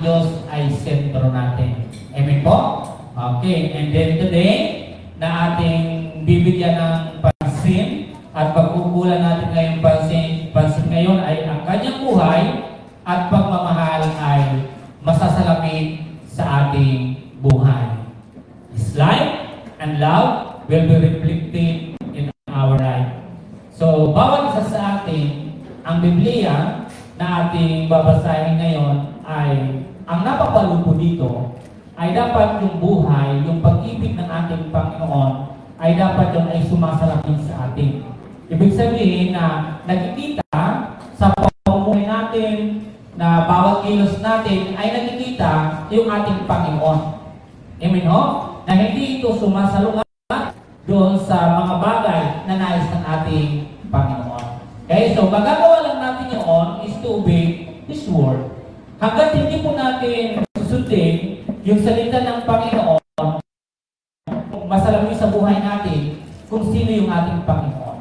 ang Diyos ay sentro natin. Amen po? Okay, and then today, na ating bibigyan ng pansin at pagkukulan natin ngayong pansin ngayon ay ang kanyang buhay at pagmamahal ay masasalamin sa ating buhay. His life and love will be reflected in our life. So, bawat isa sa atin, ang Biblia na ating babasahin ngayon ay, ang napapalupo dito, ay dapat yung buhay, yung pag-ibig ng ating Panginoon, ay dapat yung ay sumasalamin sa atin. Ibig sabihin na nakikita sa pamumuhay natin, na bawat kilos natin ay nakikita yung ating Panginoon. Amen ho? Na hindi ito sumasalungat doon sa mga bagay na nais ng ating Panginoon. Okay, so magagawa lang natin yun is to obey His Word. Hanggat hindi po natin susundin yung salita ng Panginoon, masalamin sa buhay natin kung sino yung ating Panginoon.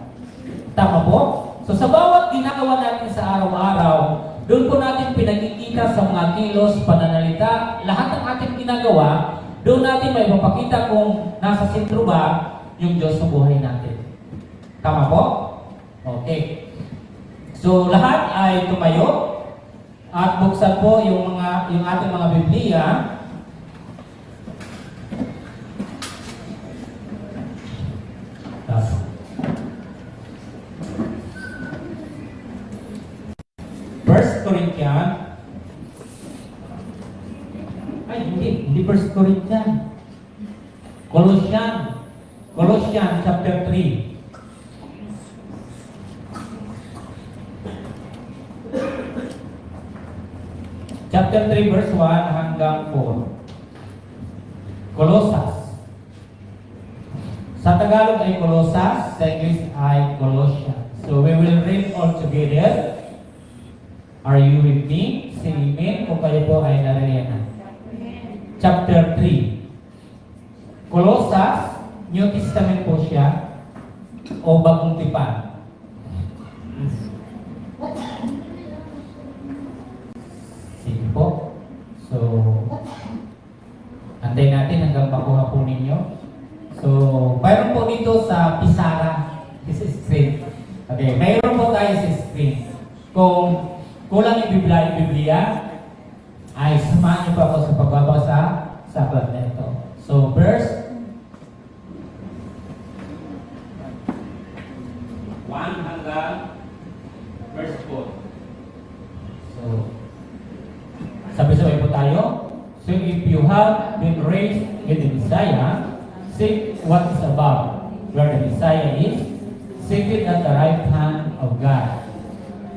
Tama po? So sa bawat ginagawa natin sa araw-araw, doon po natin pinagkikita sa mga kilos, pananalita, lahat ng ating ginagawa, doon natin may mapakita kung nasa sentro ba yung Diyos sa buhay natin. Tama po? Okay. So lahat ay tumayo at buksan po yung ating mga Biblia. First Corinthians. Ay, hindi First Corinthians. Colossians chapter 3. Chapter 3 verse 1 hanggang 4. Colossus. Sa Tagalog ay Colossus, sa English ay Colossians. So we will read all together. Are you with me? Say amen kung kayo po ay naririyan. Chapter 3. Colossus, New Testament po siya o Bagong Tipan. Sige po. So, antay natin hanggang makuha po ninyo. So, mayroon po dito sa Pisara, this is screen. Okay, mayroon po tayo sa screen. Kung kulang yung Biblia, ay samahan niyo pa ako sa pagbabasa sa aklat na ito. So, verse 1 hanggang verse 4. So, sabay-sabay po tayo. So, if you have been raised with the Messiah, seek what is above, where the Messiah is, seated at the right hand of God.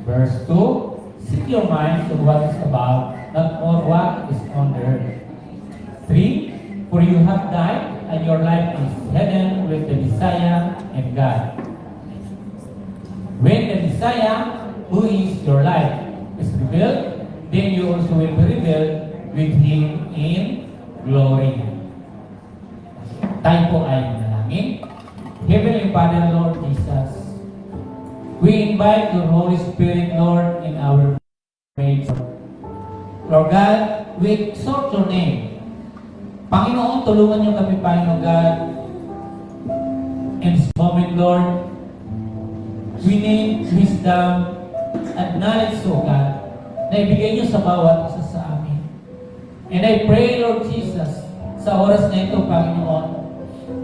Verse 2, set your minds on what is above, not on what is on the earth. 3, for you have died, and your life is hidden with the Messiah and God. When the Messiah, who is your life, is revealed, then you also will be revealed with Him in glory. Tayo po ay manalangin. Heavenly Father, Lord Jesus, we invite your Holy Spirit, Lord, in our praise. Lord God, we exalt your name. Panginoon, tulungan niyo kami, Panginoon God. In this moment, Lord, we need wisdom and knowledge, O God, na ibigay niyo sa bawat isa sa amin. And I pray, Lord Jesus, sa oras na ito, Panginoon,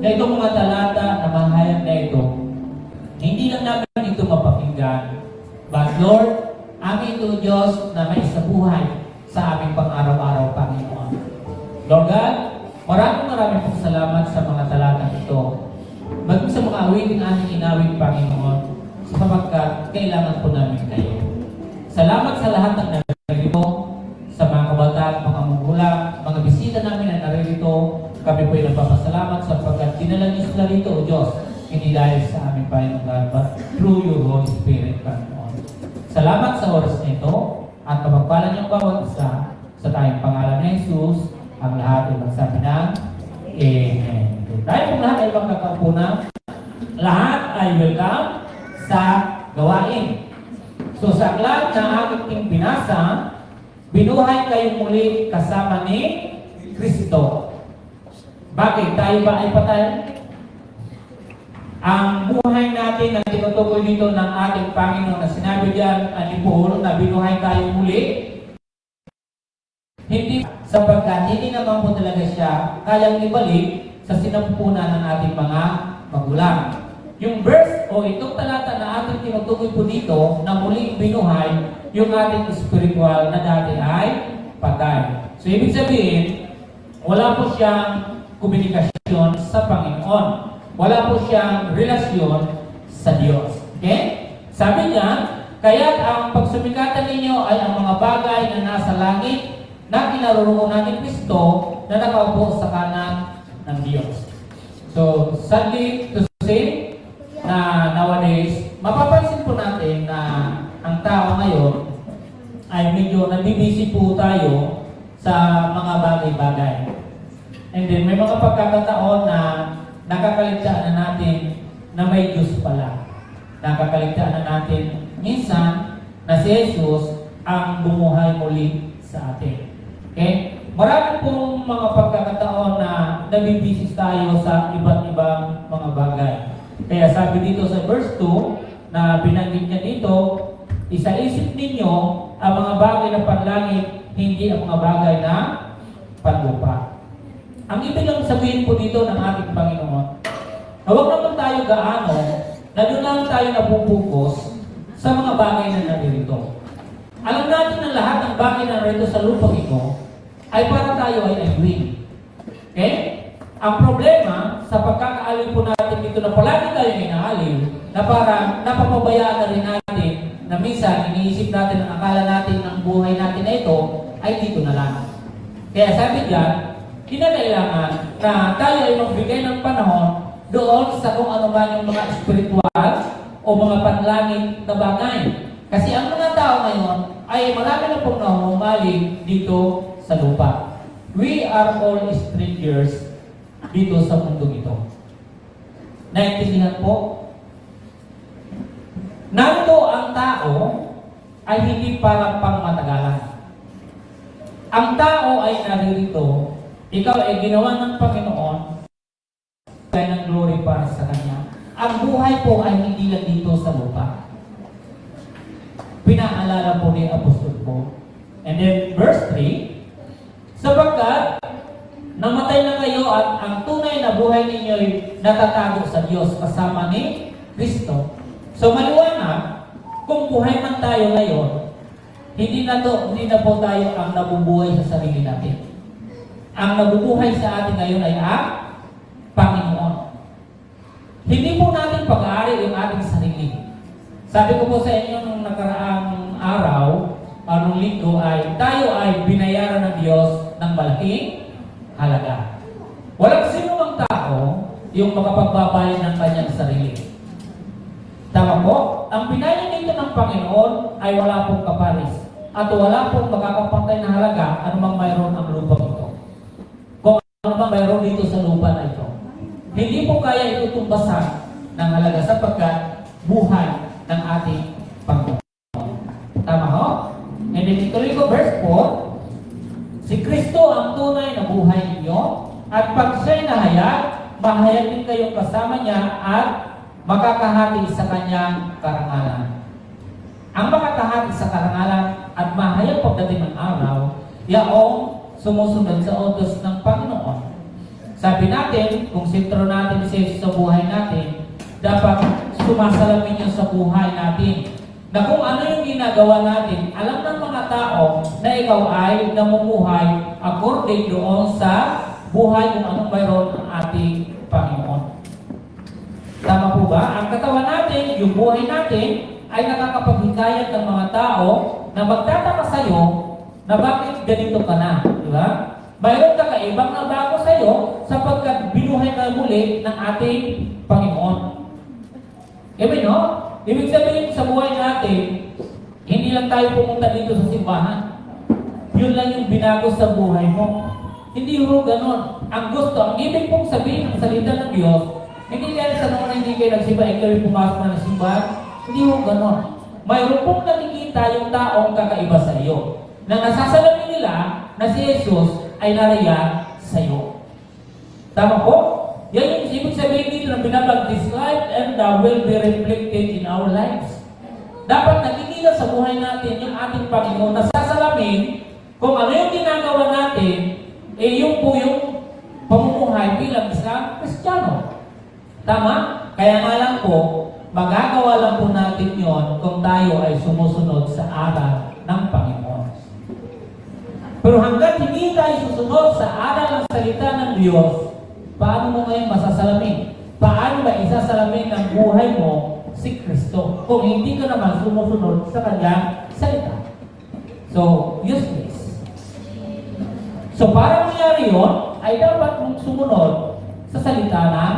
na itong mga talata na mahayag na ito, hindi lang namin ito mapakinggan, but Lord, amin ito, Diyos, na may isabuhay sa aming pang-araw-araw, Panginoon. Lord God, maraming pong salamat sa mga talata ito. Maging sa mga awiting aming inawit, Panginoon, sapagkat kailangan po namin kayo. Salamat sa lahat ng naririto, sa mga kabataan, mga magulang, mga bisita namin na naririto. Kami po ay nagpapasalamat sapagkat dinala niyo sila rito, O Diyos, hindi dahil sa aming Panginoon, but through your Holy Spirit, Panginoon. Salamat sa oras na ito at kapagpalan niyong bawat isa sa tayong pangalan ni Jesus, ang lahat ay magsabi ng Amen. Tayo pong lahat ay magkakaupo na. Lahat ay welcome sa gawain. So sa aklat na aking binasa, binuhay kayong muli kasama ni Kristo. Bakit? Tayo ba ay patay? Ang buhay natin na tinutukoy dito ng ating Panginoon na sinabi diyan ni Paul na binuhay tayo muli, hindi sapagkat hindi naman po talaga siya kayang ibalik sa sinampunan ng ating mga magulang. Yung verse o itong talata na ating tinutukoy po dito na muling binuhay yung ating spiritual na dati ay patay. So ibig sabihin, wala po siyang komunikasyon sa Panginoon. Wala po siyang relasyon sa Diyos. Okay? Sabi niya, kaya't ang pagsumikatan ninyo ay ang mga bagay na nasa langit na kinaroroonan ni Kristo na nakaupo sa kanan ng Diyos. So, sadly to say na nowadays, mapapansin po natin na ang tao ngayon ay medyo nabibisi po tayo sa mga bagay-bagay. And then, may mga pagkakataon na nakakaligtaan na natin na may Diyos pala. Nakakaligtaan na natin minsan na si Jesus ang bumuhay muli sa atin. Okay? Marami pong mga pagkakataon na nabibisis tayo sa iba't ibang mga bagay. Kaya sabi dito sa verse 2 na binanggit niya dito, isa-isip ninyo ang mga bagay na panlangit, hindi ang mga bagay na panlupa. Ang ibig lang sabihin po dito ng ating Panginoon, na huwag naman tayo gaano, na doon lang tayo napupukus sa mga bagay na naririto. Alam natin na lahat ng bagay na naririto sa lupang ito ay para tayo ay agreeing. Okay? Ang problema sa pagkakaaliw po natin dito na palagi tayo inaaliw, na parang napapabayaan na rin natin na minsan iniisip natin ang akala natin ang buhay natin na ito ay dito na lang. Kaya sabi diyan, kinakailangan na tayo ay magbigay ng panahon doon sa kung ano man yung mga spiritual o mga panlangit na bagay. Kasi ang mga tao ngayon ay marami na pong nahumaling dito sa lupa. We are all strangers dito sa mundo ito. Naintindihan po? Narito ang tao ay hindi para pangmatagalan. Ang tao ay naririto, ikaw ay ginawa ng Panginoon kaya ng glory para sa Kanya. Ang buhay po ay hindi lang dito sa lupa. Pinaalala po ni Apostol Paul. And then verse 3, sapagkat namatay na kayo at ang tunay na buhay ninyo ay natatago sa Diyos kasama ni Kristo. So maliwanag, kung buhay man tayo ngayon, hindi na po tayo ang nabubuhay sa sarili natin. Ang nabubuhay sa atin ngayon ay ang Panginoon. Hindi po natin pag-aari yung ating sarili. Sabi ko po sa inyo nung nakaraang araw, nung linggo ay tayo ay binayaran ng Diyos ng malaking halaga. Walang sino mang tao yung makapagbabayad ng kanyang sarili. Tama po? Ang binayad dito ng Panginoon ay wala pong kaparis at wala pong makakapantay na halaga anumang mayroon ang lupang ito. Kung ano bang mayroon dito sa lupa na ito. Hindi po kaya itutumbasan ng halaga sapagkat buhay ng ating Panginoon. Tama ho? And then ituloy ko verse 4, si Kristo ang tunay na buhay ninyo at pag siya'y nahayag, mahayag din kayong kasama niya at makakahati sa kanyang karangalan. Ang makakahati sa karangalan at mahayag pagdating ng araw, yaong sumusunod sa utos ng Panginoon. Sabi natin, kung sentro natin si Jesus sa buhay natin, dapat sumasalamin niya sa buhay natin. Na kung ano yung ginagawa natin, alam ng mga tao na ikaw ay namumuhay according doon sa buhay kung anong mayroon ang ating Panginoon. Tama po ba? Ang katawan natin, yung buhay natin, ay nakakapaghikayat ng mga tao na magtataka sa iyo na bakit ganito ka na. Di ba? Mayroon ka kaibang na bago sa iyo sapagkat binuhay ka muli ng ating Panginoon. Amen, no? Ibig sabihin sa buhay natin, hindi lang tayo pumunta dito sa simbahan. Yun lang yung binago sa buhay mo. Hindi ho ganon. Ang gusto, ang ibig pong sabihin ng salita ng Diyos, hindi dahil sa noon na hindi kayo nagsimba, ikaw yung pumasok na ng simbahan. Hindi ho ganon. Mayroon pong nakikita yung taong kakaiba sa iyo. Na nasasalamin nila na si Jesus ay nariyan sa iyo. Tama po? Yan yung ibig sabihin dito na binabag, this life and will be reflected in our lives. Dapat nakikita sa buhay natin yung ating Panginoon na sasalamin kung ano yung ginagawa natin, yun po yung pamumuhay bilang isang Kristiyano. Tama? Kaya nga lang po, magagawa lang po natin yon kung tayo ay sumusunod sa aral ng Panginoon. Pero hanggat hindi tayo susunod sa aral ng salita ng Diyos, paano mo ngayon masasalamin? Paano ba isasalamin ng buhay mo si Kristo kung hindi ka naman sumusunod sa Kanyang salita? So, useless. So, para mangyari yun, ay dapat mong sumunod sa salita ng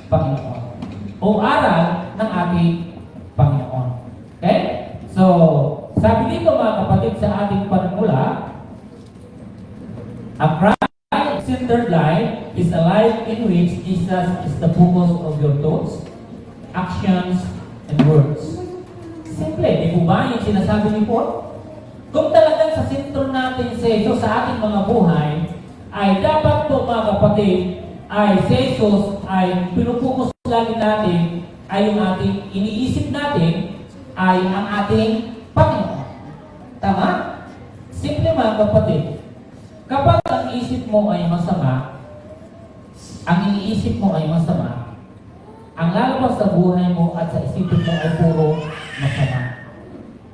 Panginoon o aral ng ating Panginoon. Okay? So, sabi dito mga kapatid sa ating panimula, a Christ-centered life is a life in which Jesus is the focus of your thoughts, actions, and words. Simple, di po ba yung sinasabi ni Paul? Kung talagang sa sentro natin si Jesus sa ating mga buhay, ay dapat po mga kapatid, ay si Jesus ay pinupukus lagi natin, ay yung ating iniisip natin, ay ang ating Panginoon. Tama? Simple mga kapatid, kapag ang isip mo ay masama, ang iniisip mo ay masama, ang lalabas sa buhay mo at sa isipin mo ay puro masama.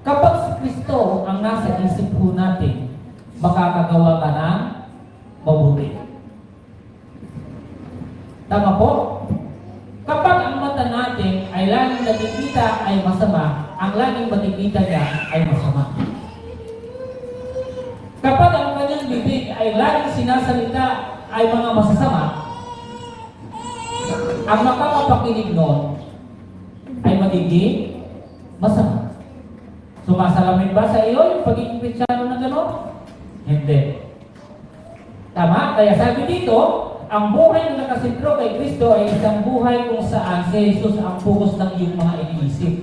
Kapag si Kristo ang nasa isip po natin, makakagawa ka ng mabuti. Tama po? Kapag ang mata natin ay laging nakikita ay masama, ang laging makikita niya ay masama. Kapag ang kanyang bibig ay laging sinasalita ay mga masasama, ang makakapakinig noon ay magiging masama. Sumasalamin ba sa iyo yung pagiging Kristiyano na gano'n? Hindi. Tama? Kaya sabi dito, ang buhay na nakasentro kay Kristo ay isang buhay kung saan si Jesus ang focus ng iyong mga iniisip.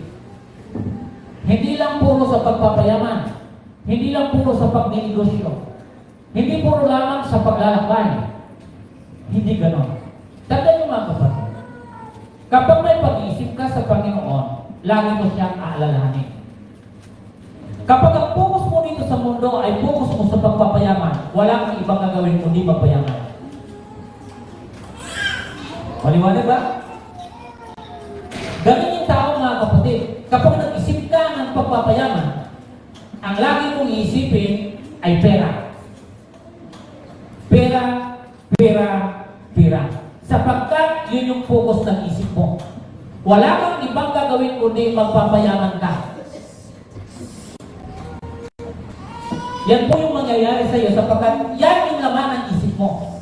Hindi lang puro sa pagpapayaman. Hindi lang puro sa pagninegosyo. Hindi puro lamang sa paglalakbay. Hindi ganon. Tandaan niyo mga kapatid. Kapag may pag-iisip ka sa Panginoon, lagi mo siyang aalalahanin. Kapag ang focus mo dito sa mundo ay focus mo sa pagpapayaman, wala kang ibang gagawin kundi magpayaman. Maliwanag ba? Ganun yung tao mga kapatid. Kapag nag-isip ka ng pagpapayaman, ang lagi mong iisipin ay pera. Pera, pera, pera. Sapagkat yun yung focus ng isip mo. Wala kang ibang gagawin kundi magpapayaman ka. Yan po yung mangyayari sa iyo sapagkat yan yung laman ng isip mo.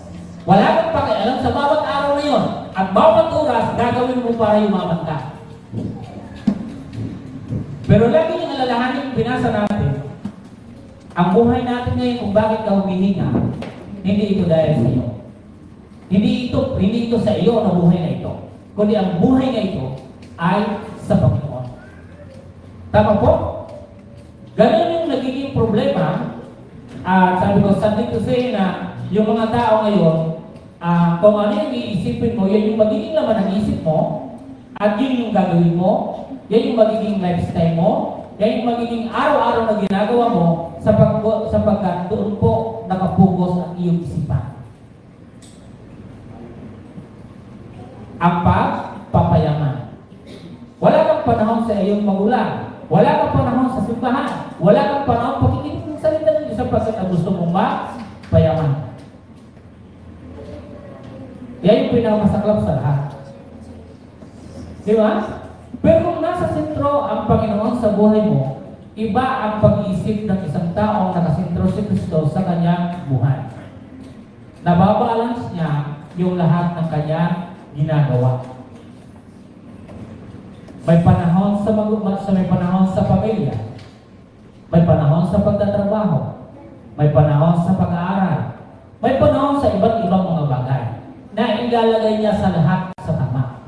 Wala kang pakialam sa bawat araw na yun. At bawat oras, gagawin mo para yumaman ka. Pero lagi yung alalahanin yung binasa natin, ang buhay natin ngayon kung bakit ka humihinga, hindi ito dahil sa iyo. Hindi ito sa iyo na buhay na ito. Kundi ang buhay na ito ay sa Panginoon. Tama po? Ganun yung nagiging problema. Sabi ko, something to say na yung mga tao ngayon, kung ano yung iisipin mo, yan yung magiging laman ng isip mo, at yun yung gagawin mo, yan yung magiging lifestyle mo, yan yung magiging araw-araw na ginagawa mo, sapagkat doon po nakapugos ang iyong isipan. Ang pagpapayaman. Wala kang panahon sa iyong magulang. Wala kang panahon sa simbahan. Wala kang panahon pakikinig ng salita ng Diyos sapagkat ang gusto mong mapayaman. Yan yung pinakamasaklap sa lahat. Di ba? Pero kung nasa sentro ang Panginoon sa buhay mo, iba ang pag-iisip ng isang taong nakasentro si Kristo sa kanyang buhay. Nababalance niya yung lahat ng kanyang ginagawa. May panahon may panahon sa pamilya. May panahon sa pagtatrabaho. May panahon sa pag-aaral. May panahon sa iba't ibang mga bagay na ilalagay niya sa lahat sa tama.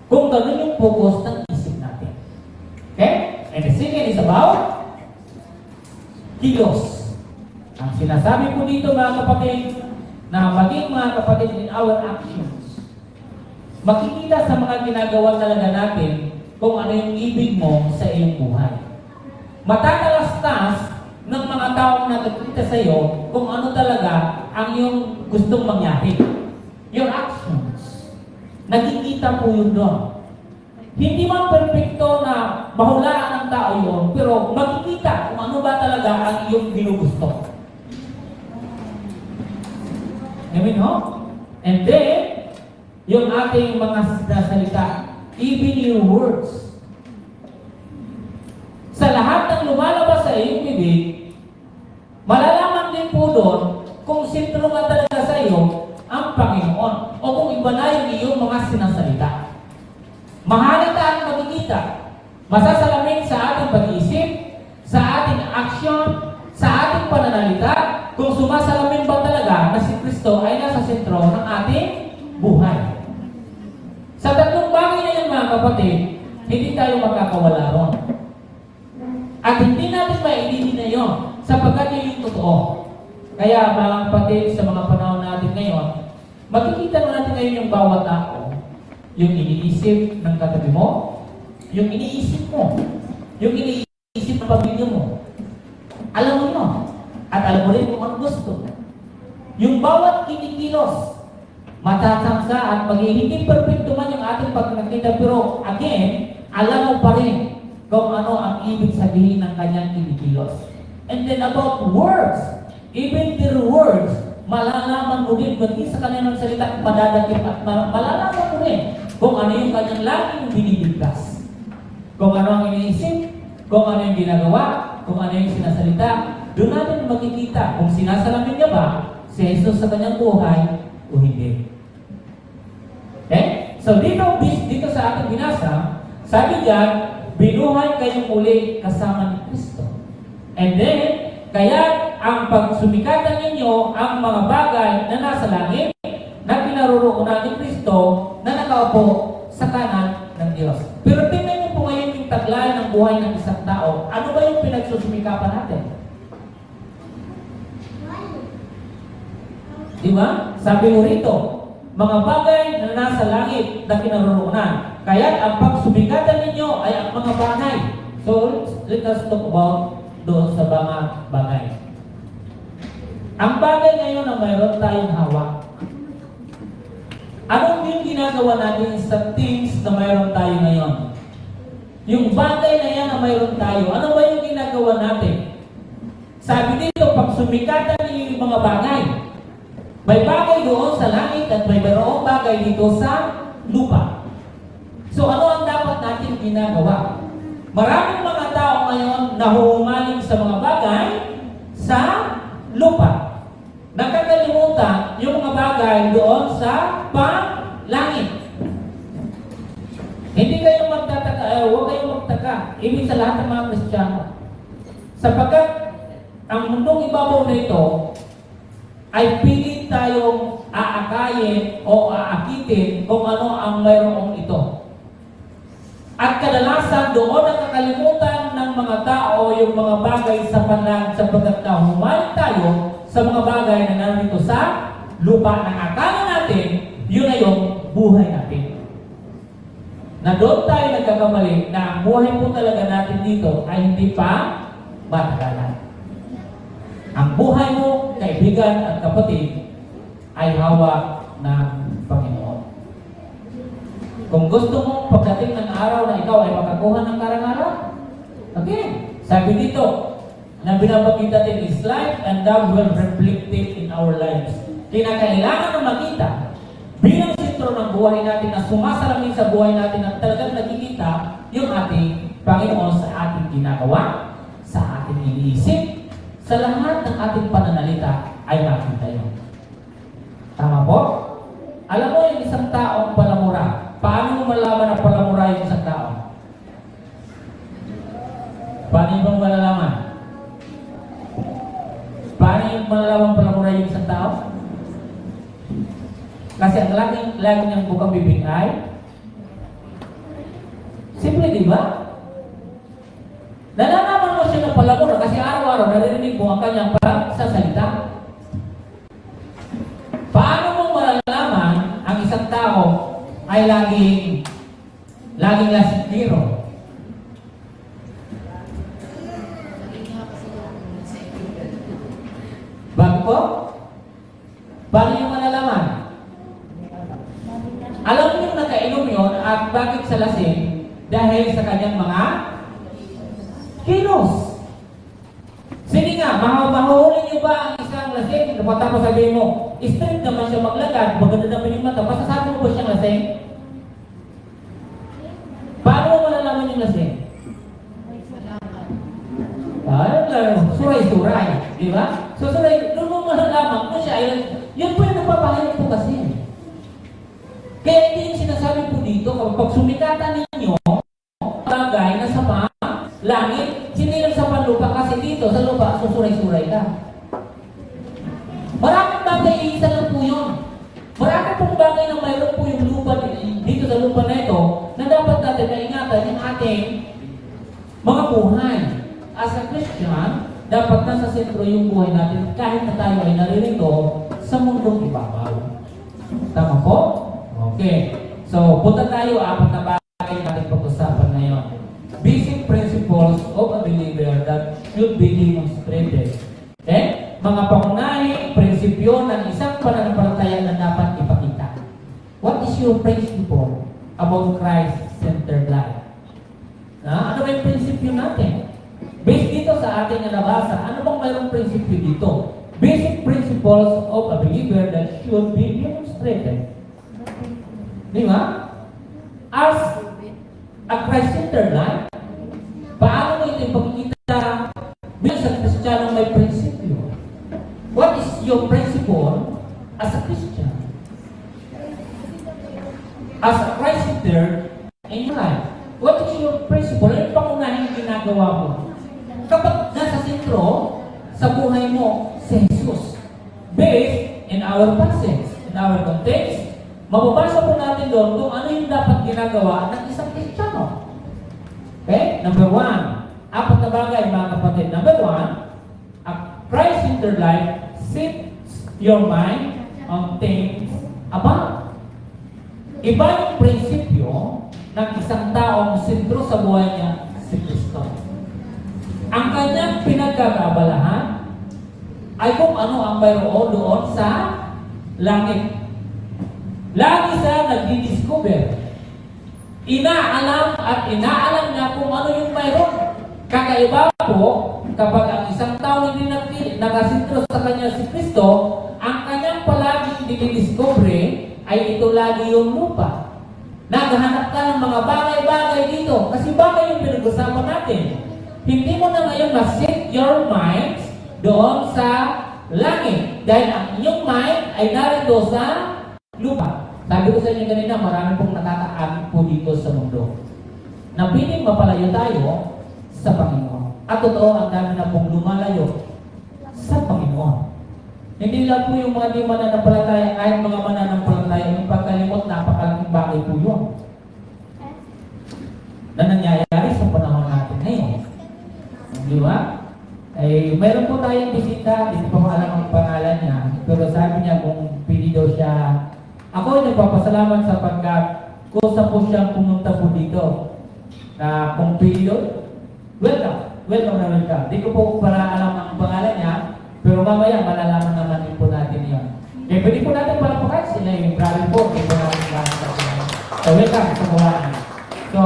Kung ganun yung focus ng isip natin. Okay? And the second is about kilos. Ang sinasabi po dito mga kapatid, na maging mga kapatid in our actions. Makikita sa mga ginagawa talaga natin kung ano yung ibig mo sa iyong buhay. Matatalastas ng mga taong nakikita sa iyo kung ano talaga ang iyong gustong mangyari. Your actions. Nakikita po yun doon. Hindi man perfecto na mahulaan ng tao yun, pero makikita kung ano ba talaga ang iyong ginugusto. Amen, ho? And then, yung ating mga salita, even your words. Sa lahat ng lumalabas sa iyong bibig, malalaman din po doon kung sintro nga talaga sa iyo ang Panginoon o kung iba na yung iyong mga sinasalita. Mahalata ang makikita. Masasalamin sa ating pag-iisip, sa ating action, sa ating pananalita, kung sumasalamin ba talaga na si Kristo ay nasa sentro ng ating buhay. Sa tatlong bagay na yan mga kapatid, hindi tayo makakawala ron. At hindi natin mailinin na yun sapagkat yun yung totoo. Kaya mga kapatid, sa mga panahon natin ngayon, makikita na natin ngayon yung bawat tao, yung iniisip ng katabi mo, yung iniisip mo, yung iniisip ng pamilya mo. Alam mo yun. At alam mo rin kung ano gusto. Yung bawat kinikilos, matatangsa at magiging hindi perfecto man yung ating pagkakita, pero again, alam mo pa rin kung ano ang ibig sabihin ng kanyang kinikilos. And then about words, even their words, malalaman mo din, maging sa kanilang salita, madadakip at malalaman mo rin kung ano yung kanyang laging binibigkas. Kung ano ang iniisip, kung ano yung ginagawa, kung ano yung sinasalita, doon natin makikita kung sinasalamin niya ba si Jesus sa kanyang buhay o hindi. Okay? So dito sa ating binasa, sabi diyan, binuhay kayong uli kasama ni Kristo. And then, kaya ang pagsumikatan ninyo ang mga bagay na nasa langit na pinaroroonan ni Kristo na nakaupo sa kanan ng Diyos. Pero tingnan niyo po ngayon yung taglay ng buhay ng isang tao. Ano ba yung pinagsusumikapan natin? Diba? Sabi mo rito, mga bagay na nasa langit na kinaroroonan. Kaya ang pagsumikatan ninyo ay ang mga bagay. So, let us talk about doon sa mga bagay. Ang bagay ngayon na mayroon tayong hawak. Anong yung ginagawa natin sa things na mayroon tayo ngayon? Yung bagay na yan na mayroon tayo, ano ba yung ginagawa natin? Sabi dito, pagsumikatan ninyo yung mga bagay. May bagay doon sa langit at may mayroong bagay dito sa lupa. So ano ang dapat natin ginagawa? Maraming mga tao ngayon na humaling sa mga bagay sa lupa. Nakakalimutan yung mga bagay doon sa panlangit. Hindi kayo magtataka, huwag kayong magtaka. Ibig sa lahat ng mga Kristiyano. Sapagkat ang mundong ibabaw na ito ay pilit tayong aakayin o aakitin kung ano ang mayroong ito. At kadalasan doon nakakalimutan ng mga tao yung mga bagay sa panlangit sapagkat nahumaling tayo sa mga bagay na narito sa lupa na akala natin, yun na yung buhay natin. Na doon tayo nagkakamali na ang buhay po talaga natin dito ay hindi pa matagalan. Ang buhay mo, kaibigan at kapatid, ay hawak ng Panginoon. Kung gusto mong pagdating ng araw na ikaw ay makakuha ng karang-araw, okay, sabi dito, na binabanggit natin is life and that will reflect it in our lives. Kinakailangan na makita bilang sentro ng buhay natin na sumasalamin sa buhay natin at talagang nakikita yung ating Panginoon sa ating ginagawa, sa ating iniisip, sa lahat ng ating pananalita ay makita yun. Tama po? Alam mo yung isang taong palamura, paano mo malaman na palamura yung isang tao? Paano yung malalaman? Paano yung malalaman palamura yung isang tao? Kasi ang lagi niyang bukang bibig ay simple, di ba? Nalalaman mo siya ng palamura kasi araw-araw naririnig mo ang kanyang pagsasalita. ay laging lasingero? Bakit po? Paano yung malalaman? Alam niyo nakainom yun at bakit sa lasing? Dahil sa kanyang mga kilos. Sige nga, mahuli niyo ba ang isang lasing? Tapos sabihin mo, straight naman siya maglakad, maganda naman yung mata, masasabi mo ba siyang lasing? Paano mo malalaman yung lasing? Suray-suray, di ba? So, doon mo malalaman kung siya, yun po yung nagpapahirap po kasi. Kaya hindi yung sinasabi po dito, kapag sumikatan ninyo, bagay na sa langit, sinilang sa panlupa kasi dito, sa lupa, susuray-suray ka. Maraming bagay, isa lang po yun. Maraming pong bagay na mayroon po yung lupa dito sa lupa na ito, na dapat natin maingatan yung ating mga buhay. As a Christian, dapat nasa sentro yung buhay natin kahit na tayo ay naririto sa mundong ibabaw. Tama po? Okay. So, punta tayo, apat na bagay natin pag-usapan ngayon. Basic principles of a believer that should be demonstrated. Okay? Mga pangunahing prinsipyo ng isang pananampalataya na dapat ipakita. What is your principle about Christ-centered life? Ano ba yung prinsipyo natin? Based dito sa ating nabasa, ano bang mayroong prinsipyo dito? Basic principles of a believer that should be demonstrated. Di ba? As a Christ-centered life, paano mo ito ipakikita bilang sa Kristiyanong may prinsipyo? What is your principle as a Christian? As a Christ-centered in your life, what is your principle? Ano yung pangunahing ginagawa mo? Kapag nasa sentro sa buhay mo si Jesus, based in our passage, in our context, mababasa po natin doon kung ano yung dapat ginagawa ng isang Kristiyano. Okay? Number one, apat na bagay mga kapatid. Number one, a Christ-centered life sets your mind on things above. Iba yung prinsipyo ng isang taong sentro sa buhay niya si Kristo. Ang kanyang pinagkakabalahan ay kung ano ang mayroon doon sa langit. Lagi siya nagdi-discover. Inaalam at inaalam niya kung ano yung mayroon. Kakaiba po, kapag ang isang tao hindi nakasintro sa kanya si Kristo, ang kanyang palaging dinidiscover ay ito lagi yung lupa. Naghahanap ka ng mga bagay-bagay dito. Kasi bagay yung pinag-usapan natin. Hindi mo na ngayon ma-set your mind doon sa langit. Dahil ang iyong mind ay narito sa lupa. Sabi ko sa inyo kanina, marami pong nakakaakit po dito sa mundo. Napiling mapalayo tayo sa Panginoon. At totoo, ang dami na pong lumalayo sa Panginoon. Hindi lang po yung mga di mananampalataya, kahit mga mananampalataya, yung pagkalimot, napakalaking bagay po yun. Na nangyayari sa panahon natin ngayon. Di ba? Eh, mayroon po tayong bisita, hindi pa ko alam ang pangalan niya, pero sabi niya kung pili daw siya. Ako ay nagpapasalamat sapagkat kung saan po siyang pumunta po dito. Na kung pili daw, welcome na welcome. Di ko po para alam ang pangalan niya, pero mamaya malalaman naman din po natin yun. Eh, pwede po natin palapakan sila yung brother po, hindi po natin palapakan. So, welcome sa buwan. So,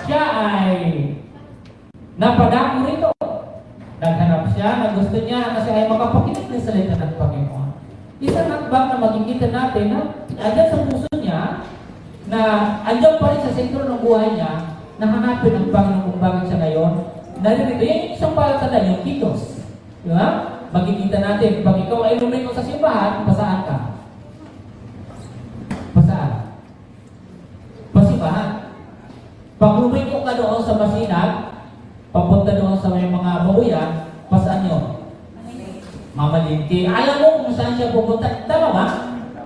siya ay napadako rito. Naghanap siya, na gusto niya kasi ay makapakinig ng salita ng Panginoon. Isang hakbang na makikita natin na andyan sa puso niya, na andyan pa rin sa sentro ng buhay niya, na hanapin ang Panginoon kung bakit siya ngayon. Narito, yan isang palatanda, yung kitos. Di ba? Makikita natin, pag ikaw ay lumiko sa simbahan, pasaan ka? Pasaan? Pasimbahan. Pag lumiko ka doon sa masinag, papunta doon sa may mga bahuyan, pasaan nyo? Mamalingki. Alam mo kung saan siya pupunta. Tama ba?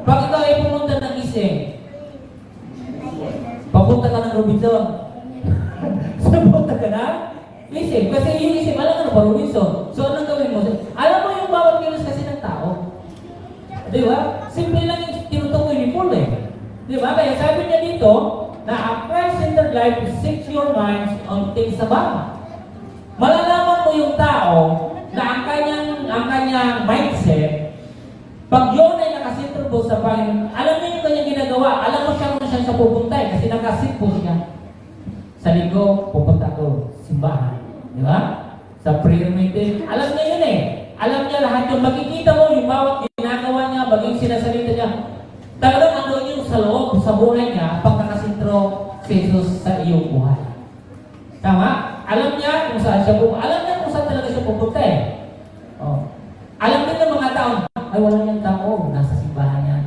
Pag ikaw ay pumunta ng iseng, papunta ka ng Robinson. Papunta ka na? Isip. Kasi yung isip, alam ka na pa Robinson. So, anong gawin mo? Alam mo yung bawat kilos kasi ng tao. Di ba? Simple lang yung tinutukoy ni Paul eh. Di ba? Kaya sabi niya dito, dito na a Christ-centered life sets your minds on things above. Malalaman mo yung tao na ang kanyang mindset, pag yun ay nakasentro po sa Panginoon, alam niyo yung kanyang ginagawa, alam mo siya kung saan siya pupunta kasi nakasit po siya. Sa linggo, pupunta ko, simbahan. Di ba? Sa prayer meeting, alam niya yun eh. Alam niya lahat yung makikita mo, yung bawat ginagawa niya, maging sinasalita niya. Talagang ano yung sa loob, sa buhay niya, pag nakasentro si Jesus sa iyong buhay. Tama? Alam niya kung saan siya pupunta. Alam niya kung saan talaga siya pupunta eh. Oh. Alam din ng mga tao, ay wala niyang tao, nasa simbahan yan.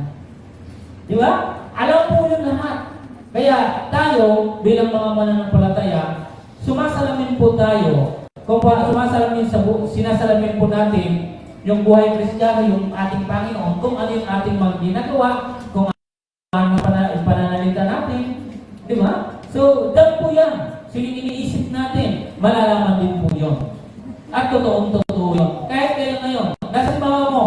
Di ba? Alam po yun lahat. Kaya tayo, bilang mga mananampalataya, sumasalamin po tayo. Kung sinasalamin po natin yung buhay Kristiyano, yung ating Panginoon, kung ano yung ating mga ginagawa, kung ano yung pananalita natin. Di ba? So, dahil po yan. So, yung iniisip natin, malalaman din po yun. At totoo yun. Kahit kayo ngayon, nasa mama mo,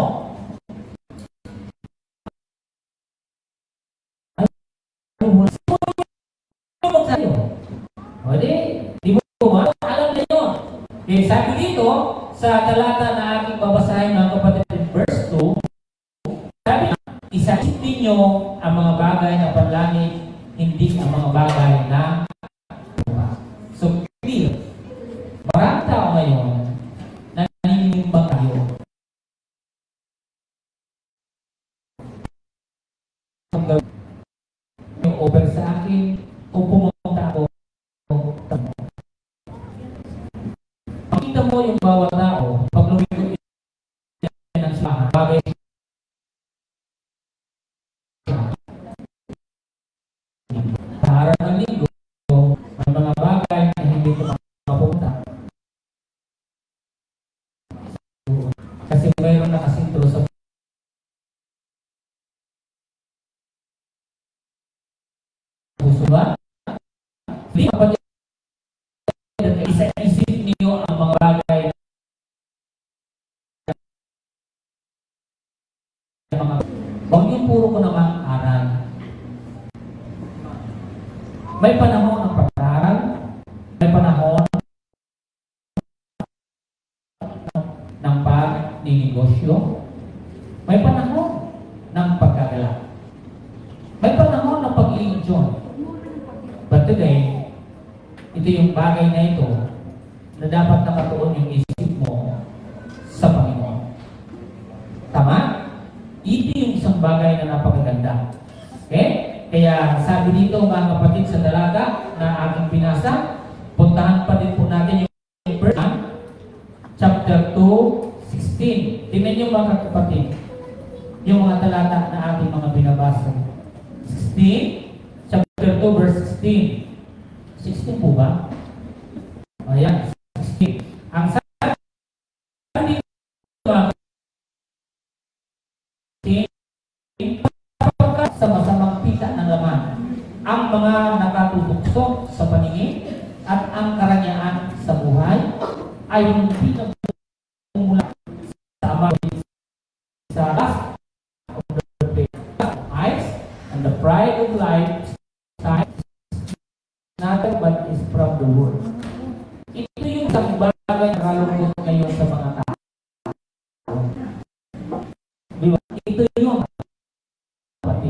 o di mo alam na yun. Okay, sabi dito, sa talata na aking babasahin mga kapatid, verse 2, sabi na, isasip ninyo ang mga bagay na panlangit, hindi ang mga bagay na lupa. So, clear. Maraming tao ngayon na naninimbang tayo. Yung over sa akin, kung pumunta ako, makita mo yung bawat tao, pag lumikot yan ng siya, bagay sa harap ng linggo, may mga bagay na hindi ko makapunta. Kasi mayroon nakasintro sa puso ba? Hindi kapag isa-isip niyo ang mga bagay na mga huwag yung puro ko naman aral. May panahon ng pag-aaral, may panahon ng pag-ninegosyo, may panahon ng pagkagalak, may panahon ng pag-i-enjoy. But today, ito yung bagay na ito na dapat nakatuon yung isip mo sa Panginoon. Tama? Ito yung isang bagay na napakaganda. Okay? Kaya sabi dito mga kapatid sa talata na aking binasa, puntahan pa din po natin yung verse 1, chapter 2, 16. Tingnan nyo mga kapatid, yung mga talata na ating mga binabasa. 16, chapter 2, verse 16. 16 po ba? Ayan, 16. Ang sabi dito mga kapatid, sa masamang pita ng laman, ang mga nakatutuksok sa paningin at ang karanyaan sa buhay ay hindi nagmumula sa ama sa lust of the eyes and the pride of life, nothing but is from the world. Ito yung isang bagay na kalungkot ngayon sa mga tao. Diba? Ito yung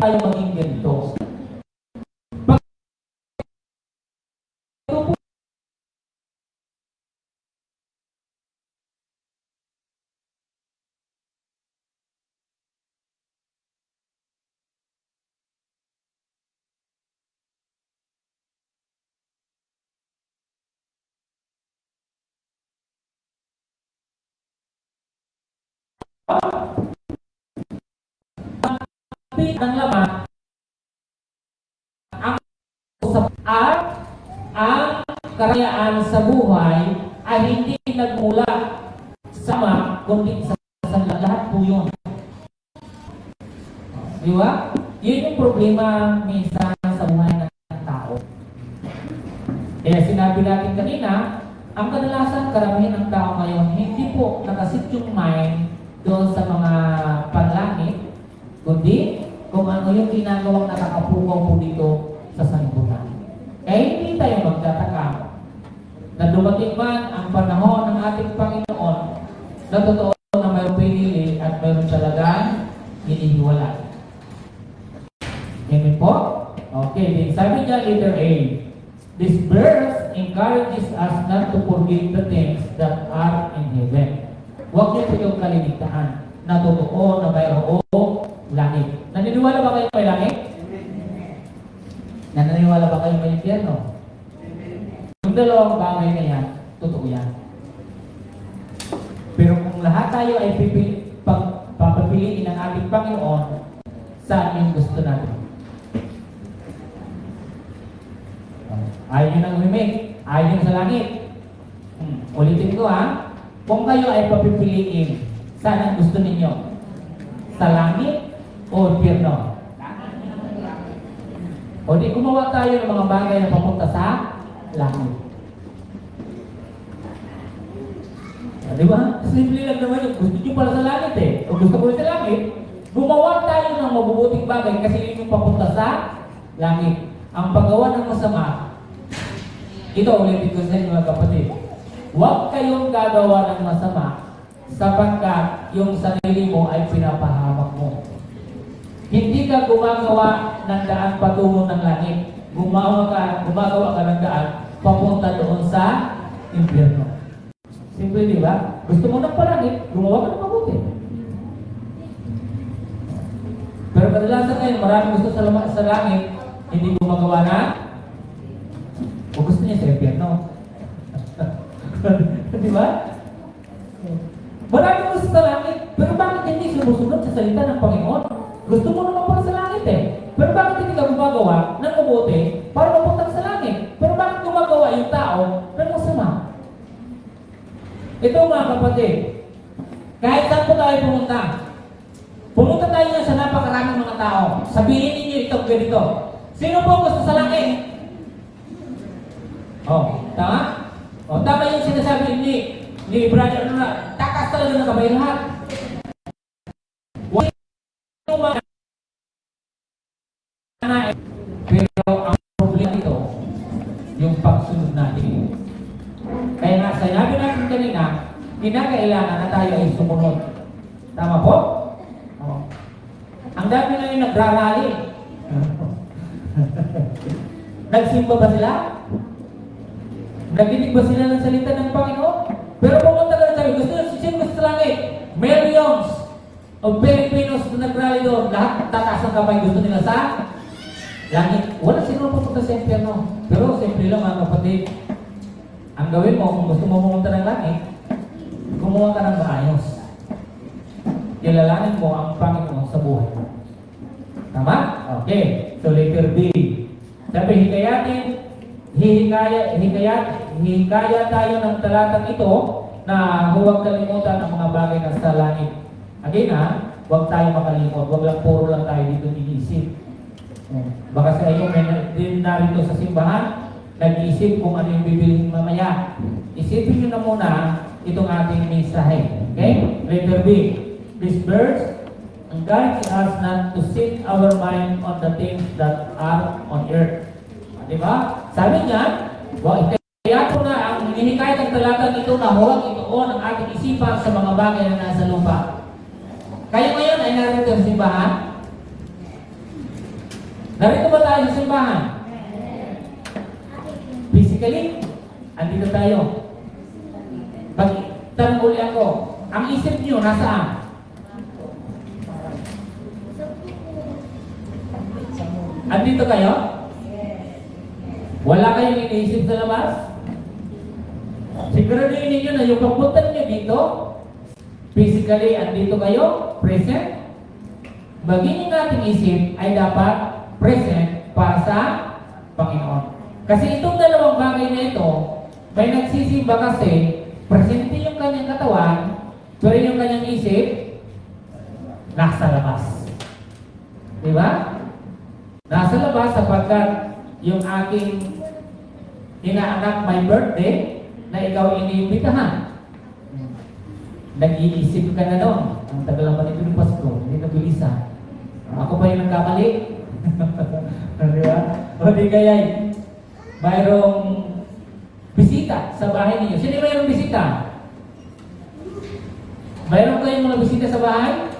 tayo maging ganito. Ng laman ang karayaan sa buhay ay hindi nagmula sa ama, kundi sa lahat po yun. Di ba? Yun yung problema minsan sa buhay ng tao. Kaya sinabi natin kanina, ang kadalasan karamihan ng tao ngayon, hindi po nakasit yung mind doon sa mga panlangit, kundi kung ano yung ginagawang nakakapukaw po dito sa sanlibutan. Kaya hindi tayo magtataka na dumating man ang panahon ng ating Panginoon na totoo na mayroong pinili at mayroong talagang hinihiwala. Amen po? Okay, then sabi niya letter A, this verse encourages us not to forget the things that are in heaven. Huwag niyo po yung kaliligtaan na totoo na mayroong langit. Naniniwala ba kayo may langit? Naniniwala ba kayo may impyerno? Yung dalawang bagay na yan, totoo yan. Pero kung lahat tayo ay papapiliin ng ating Panginoon, saan yung gusto natin? Ayaw nyo nang umimik, ayaw nyo sa langit. Ulitin ko ha, kung kayo ay papipiliin, saan ang gusto ninyo? Sa langit o impyerno? O di gumawa tayo ng mga bagay na papunta sa langit. Di ba? Simple lang naman yun. Gusto nyo pala sa langit eh. O gusto ko sa langit, gumawa tayo ng mabubuting bagay kasi yun yung papunta sa langit. Ang paggawa ng masama, ito ulitin ko sa inyo mga kapatid, huwag kayong gagawa ng masama sapagkat yung sarili mo ay pinapahamak mo. Hindi ka gumagawa ng daan patungo ng langit. Gumagawa ka ng daan papunta doon sa impyerno. Simple, di ba? Gusto mo ng palangit, gumawa ka ng mabuti. Pero kadalasan ngayon, maraming gusto sa langit, hindi gumagawa na o gusto niya sa impyerno. Di ba? Maraming gusto sa langit, pero bakit hindi sumusunod sa salita ng Panginoon? Gusto mo naman para sa langit eh. Pero bakit hindi ka gumagawa ng mabuti para mapunta sa langit? Pero bakit gumagawa yung tao ng masama? Ito mga kapatid, kahit saan po tayo pumunta tayo na sa napakaraming mga tao. Sabihin ninyo ito, ganito. Sino po gusto sa langit? Oh, tama? Oh, tama yung sinasabi ni Brother Luna. Takas talaga ng kabay lahat. Pero ang problema ito, yung pagsunod natin. Kaya nga, sinabi natin kanina, kinakailangan na tayo ay sumunod. Tama po? Oh. Ang dami na yung nagrarally. Nagsimba ba sila? Naginig ba sila ng salita ng Panginoon? Pero pumunta ka na sabi, gusto sa langit, millions of Filipinos na nagrally doon, lahat tataas ng kamay, gusto nila sa langit. Wala sino pupunta sa impyerno. Pero simple lang mga kapatid, ang gawin mo, kung gusto mo pumunta ng langit, gumawa ka ng maayos. Kilalanin mo ang Panginoon sa buhay mo. Tama? Okay. So letter B. Sabi, hihikaya tayo ng talatang ito na huwag kalimutan ang mga bagay na sa langit. Again huwag tayo makalimot. Huwag lang puro lang tayo dito iniisip. Baka sa iyo may din narito sa simbahan, nag-iisip kung ano yung bibilihin mamaya. Isipin nyo na muna itong ating mensahe. Okay? Letter B. This verse encourages us not to set our mind on the things that are on earth. Diba? Sabi niya, kaya po na ang hinihikayat ng talatang ito na huwag ituon ang ating isipan sa mga bagay na nasa lupa. Kaya ngayon ay narito sa simbahan? Narito ba tayo sa simbahan? Physically, andito tayo. Pag tanong uli ako, ang isip niyo nasaan? Andito kayo? Wala kayong iniisip sa labas? Siguraduhin ninyo na yung pagpunta niyo dito, physically andito kayo, present. Magiging ating isip ay dapat present para sa Panginoon. Kasi itong dalawang bagay na ito, may nagsisimba kasi, presente yung kanyang katawan, pero yung kanyang isip, nasa labas. Diba? Nasa labas sapagkat yung aking inaanak may birthday na ikaw iniimbitahan. Nag-iisip ka na doon. Ang tagal lang pa nito ng Pasko, hindi nabilisa. Ako pa yung nagkamali. Di ba? O di kaya mayroong bisita sa bahay ninyo. Sino mayroong bisita? Mayroon kayong mga bisita sa bahay?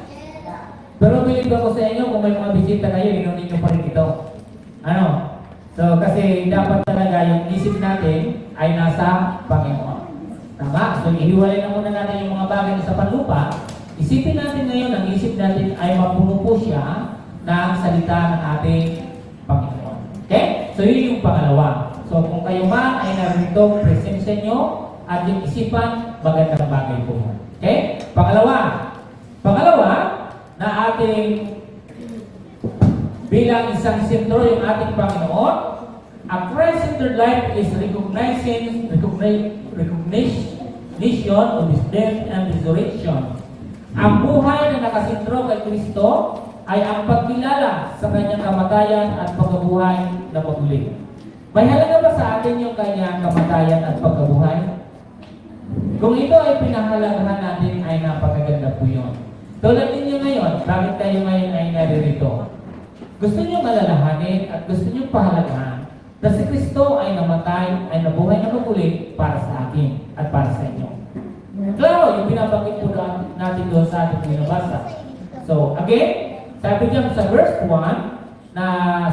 Pero believe ako sa inyo, kung may mga bisita kayo, inunin nyo pa rin ito. Ano? So, kasi dapat talaga yung isip natin ay nasa Panginoon. Tama? So, ihiwalay na muna natin yung mga bagay sa panlupa. Isipin natin ngayon, ang isip natin ay mapuno po siya ng salita ng ating Panginoon. Okay? So, yun yung pangalawa. So, kung kayo man ay narito, presensya nyo, at yung isipan, magandang bagay po. Okay? Pangalawa, na ating bilang isang sentro yung ating Panginoon, a Christ-centered life is recognition of His death and resurrection. Ang buhay na nakasentro kay Kristo ay ang pagkilala sa kanyang kamatayan at pagkabuhay na pagmuli. May halaga ba sa atin yung kanyang kamatayan at pagkabuhay? Kung ito ay pinahalagahan natin, ay napakaganda po yun. Tulad ninyo ngayon, bakit kayo ngayon ay naririto? Gusto nyo malalahanin at gusto nyo pahalagahan na si Kristo ay namatay, ay nabuhay na muli para sa akin at para sa inyo. Klaro, yung pinabangkit po natin doon sa ating binabasa. So, again, sabi diyan sa verse 1 na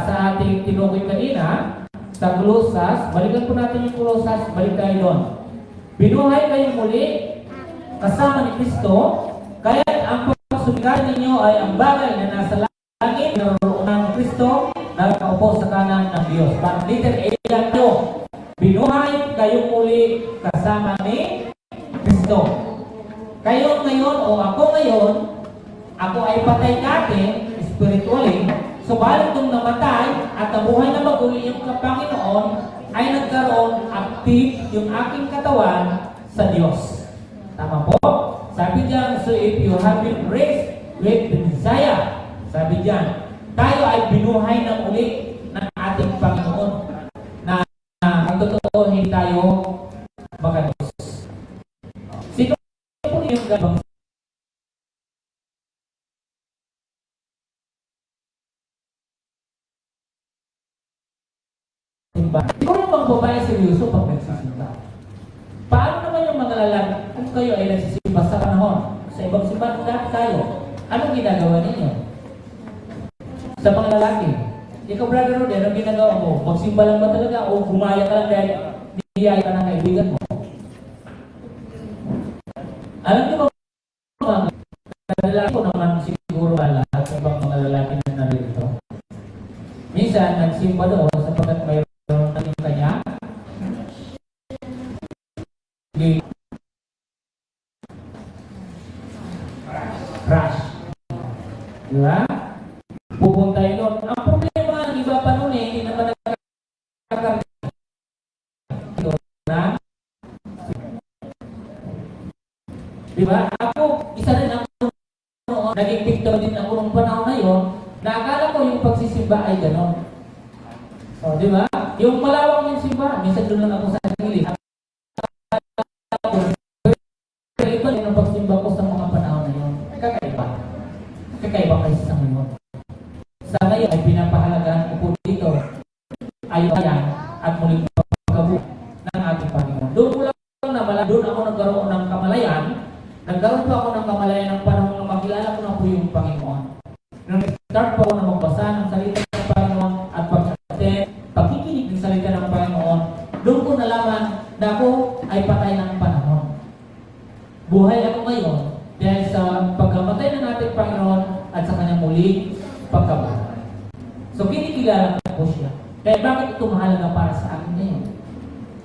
sa ating tinukoy kanina, sa Colosas, balikan po natin yung Colosas, balik tayo doon. Binuhay kayo muli kasama ni Kristo, kaya ang pagsubikan ninyo ay ang bagay na nasa langit, naroon ng Kristo, nakaupo sa kanan ng Diyos. But letter A yan nyo, binuhay kayo muli kasama ni Kristo. Kayo ngayon o ako ngayon, ako ay patay dati, spiritually, subalit nung namatay at nabuhay na maguli yung Panginoon, ay nagkaroon active yung aking katawan sa Diyos. Tama po? Sabi diyan, so if you have been raised with the Messiah, sabi diyan, tayo ay binuhay ng uli ng ating Panginoon na ang totoo hindi tayo makados. Sino po yung gabang simba? Siguro yung mga babae seryoso pag nagsisimba. Paano naman yung mga lalaki kung kayo ay nagsisimba sa panahon? Sa ibang simba, lahat tayo. Anong ginagawa ninyo? Sa mga lalaki. Ikaw, brother Rod, anong ginagawa mo? Magsimba lang ba talaga o gumaya ka lang dahil niyaya ka ng kaibigan mo? Alam niyo ba mga lalaki ko naman siguro lahat sa ibang mga lalaki na narito? Minsan, nagsimba doon sapagkat mayroon na yung kanya crush. Diba? Pupunta yun doon. Ang problema ng iba pa nun hindi naman nagkakaroon na. Diba? Ako, isa rin ako noon, naging victim din ako nung panahon na yun, na akala ko yung pagsisimba ay gano'n. So, diba? Yung malawang yung simba, minsan doon lang ako sa gilid. Pero iba yung pagsimba ko sa mga panahon na yun. Kakaiba. Kakaiba kasi sa ngayon. Sa ngayon ay pinapahalagahan ko po dito ay bayan at muling pagkabuo ng ating Panginoon. Doon ko lang namala, doon ako nagkaroon ng kamalayan. Nagkaroon po ako ng kamalayan ng panahon na makilala ko na po yung Panginoon. Nung start po ako na magbasa ng salita ng Panginoon at pagkikinig ng salita ng Panginoon, doon ko nalaman na ako ay patay ng panahon. Buhay ako ngayon dahil sa pagkamatay ng ating Panginoon at sa kanyang muli pagkabuhay. So, kinikilala ko po siya. Kaya bakit ito mahalaga para sa akin ngayon?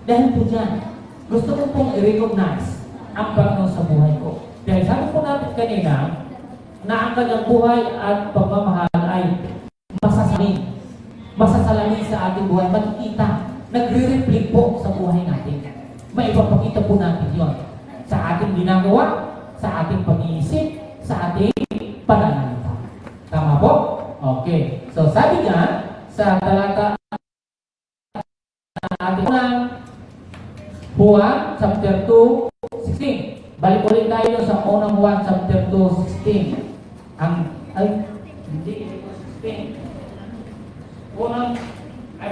Dahil po dyan, gusto ko pong i-recognize ang Panginoon sa buhay ko. Dahil sabi po natin kanina, na ang kanyang buhay at pagmamahal ay masasalamin. Masasalamin sa ating buhay. Makikita. Nagre-reflect po sa buhay natin. May ipapakita po natin yon sa ating ginagawa, sa ating pag-iisip, sa ating pananalita. Tama po? Okay. So, sabi niya, sa talata ating unang Juan, chapter 2, 16. Balik ulit tayo sa unang Juan, chapter 2, 16. Hindi, 16. Unang, ay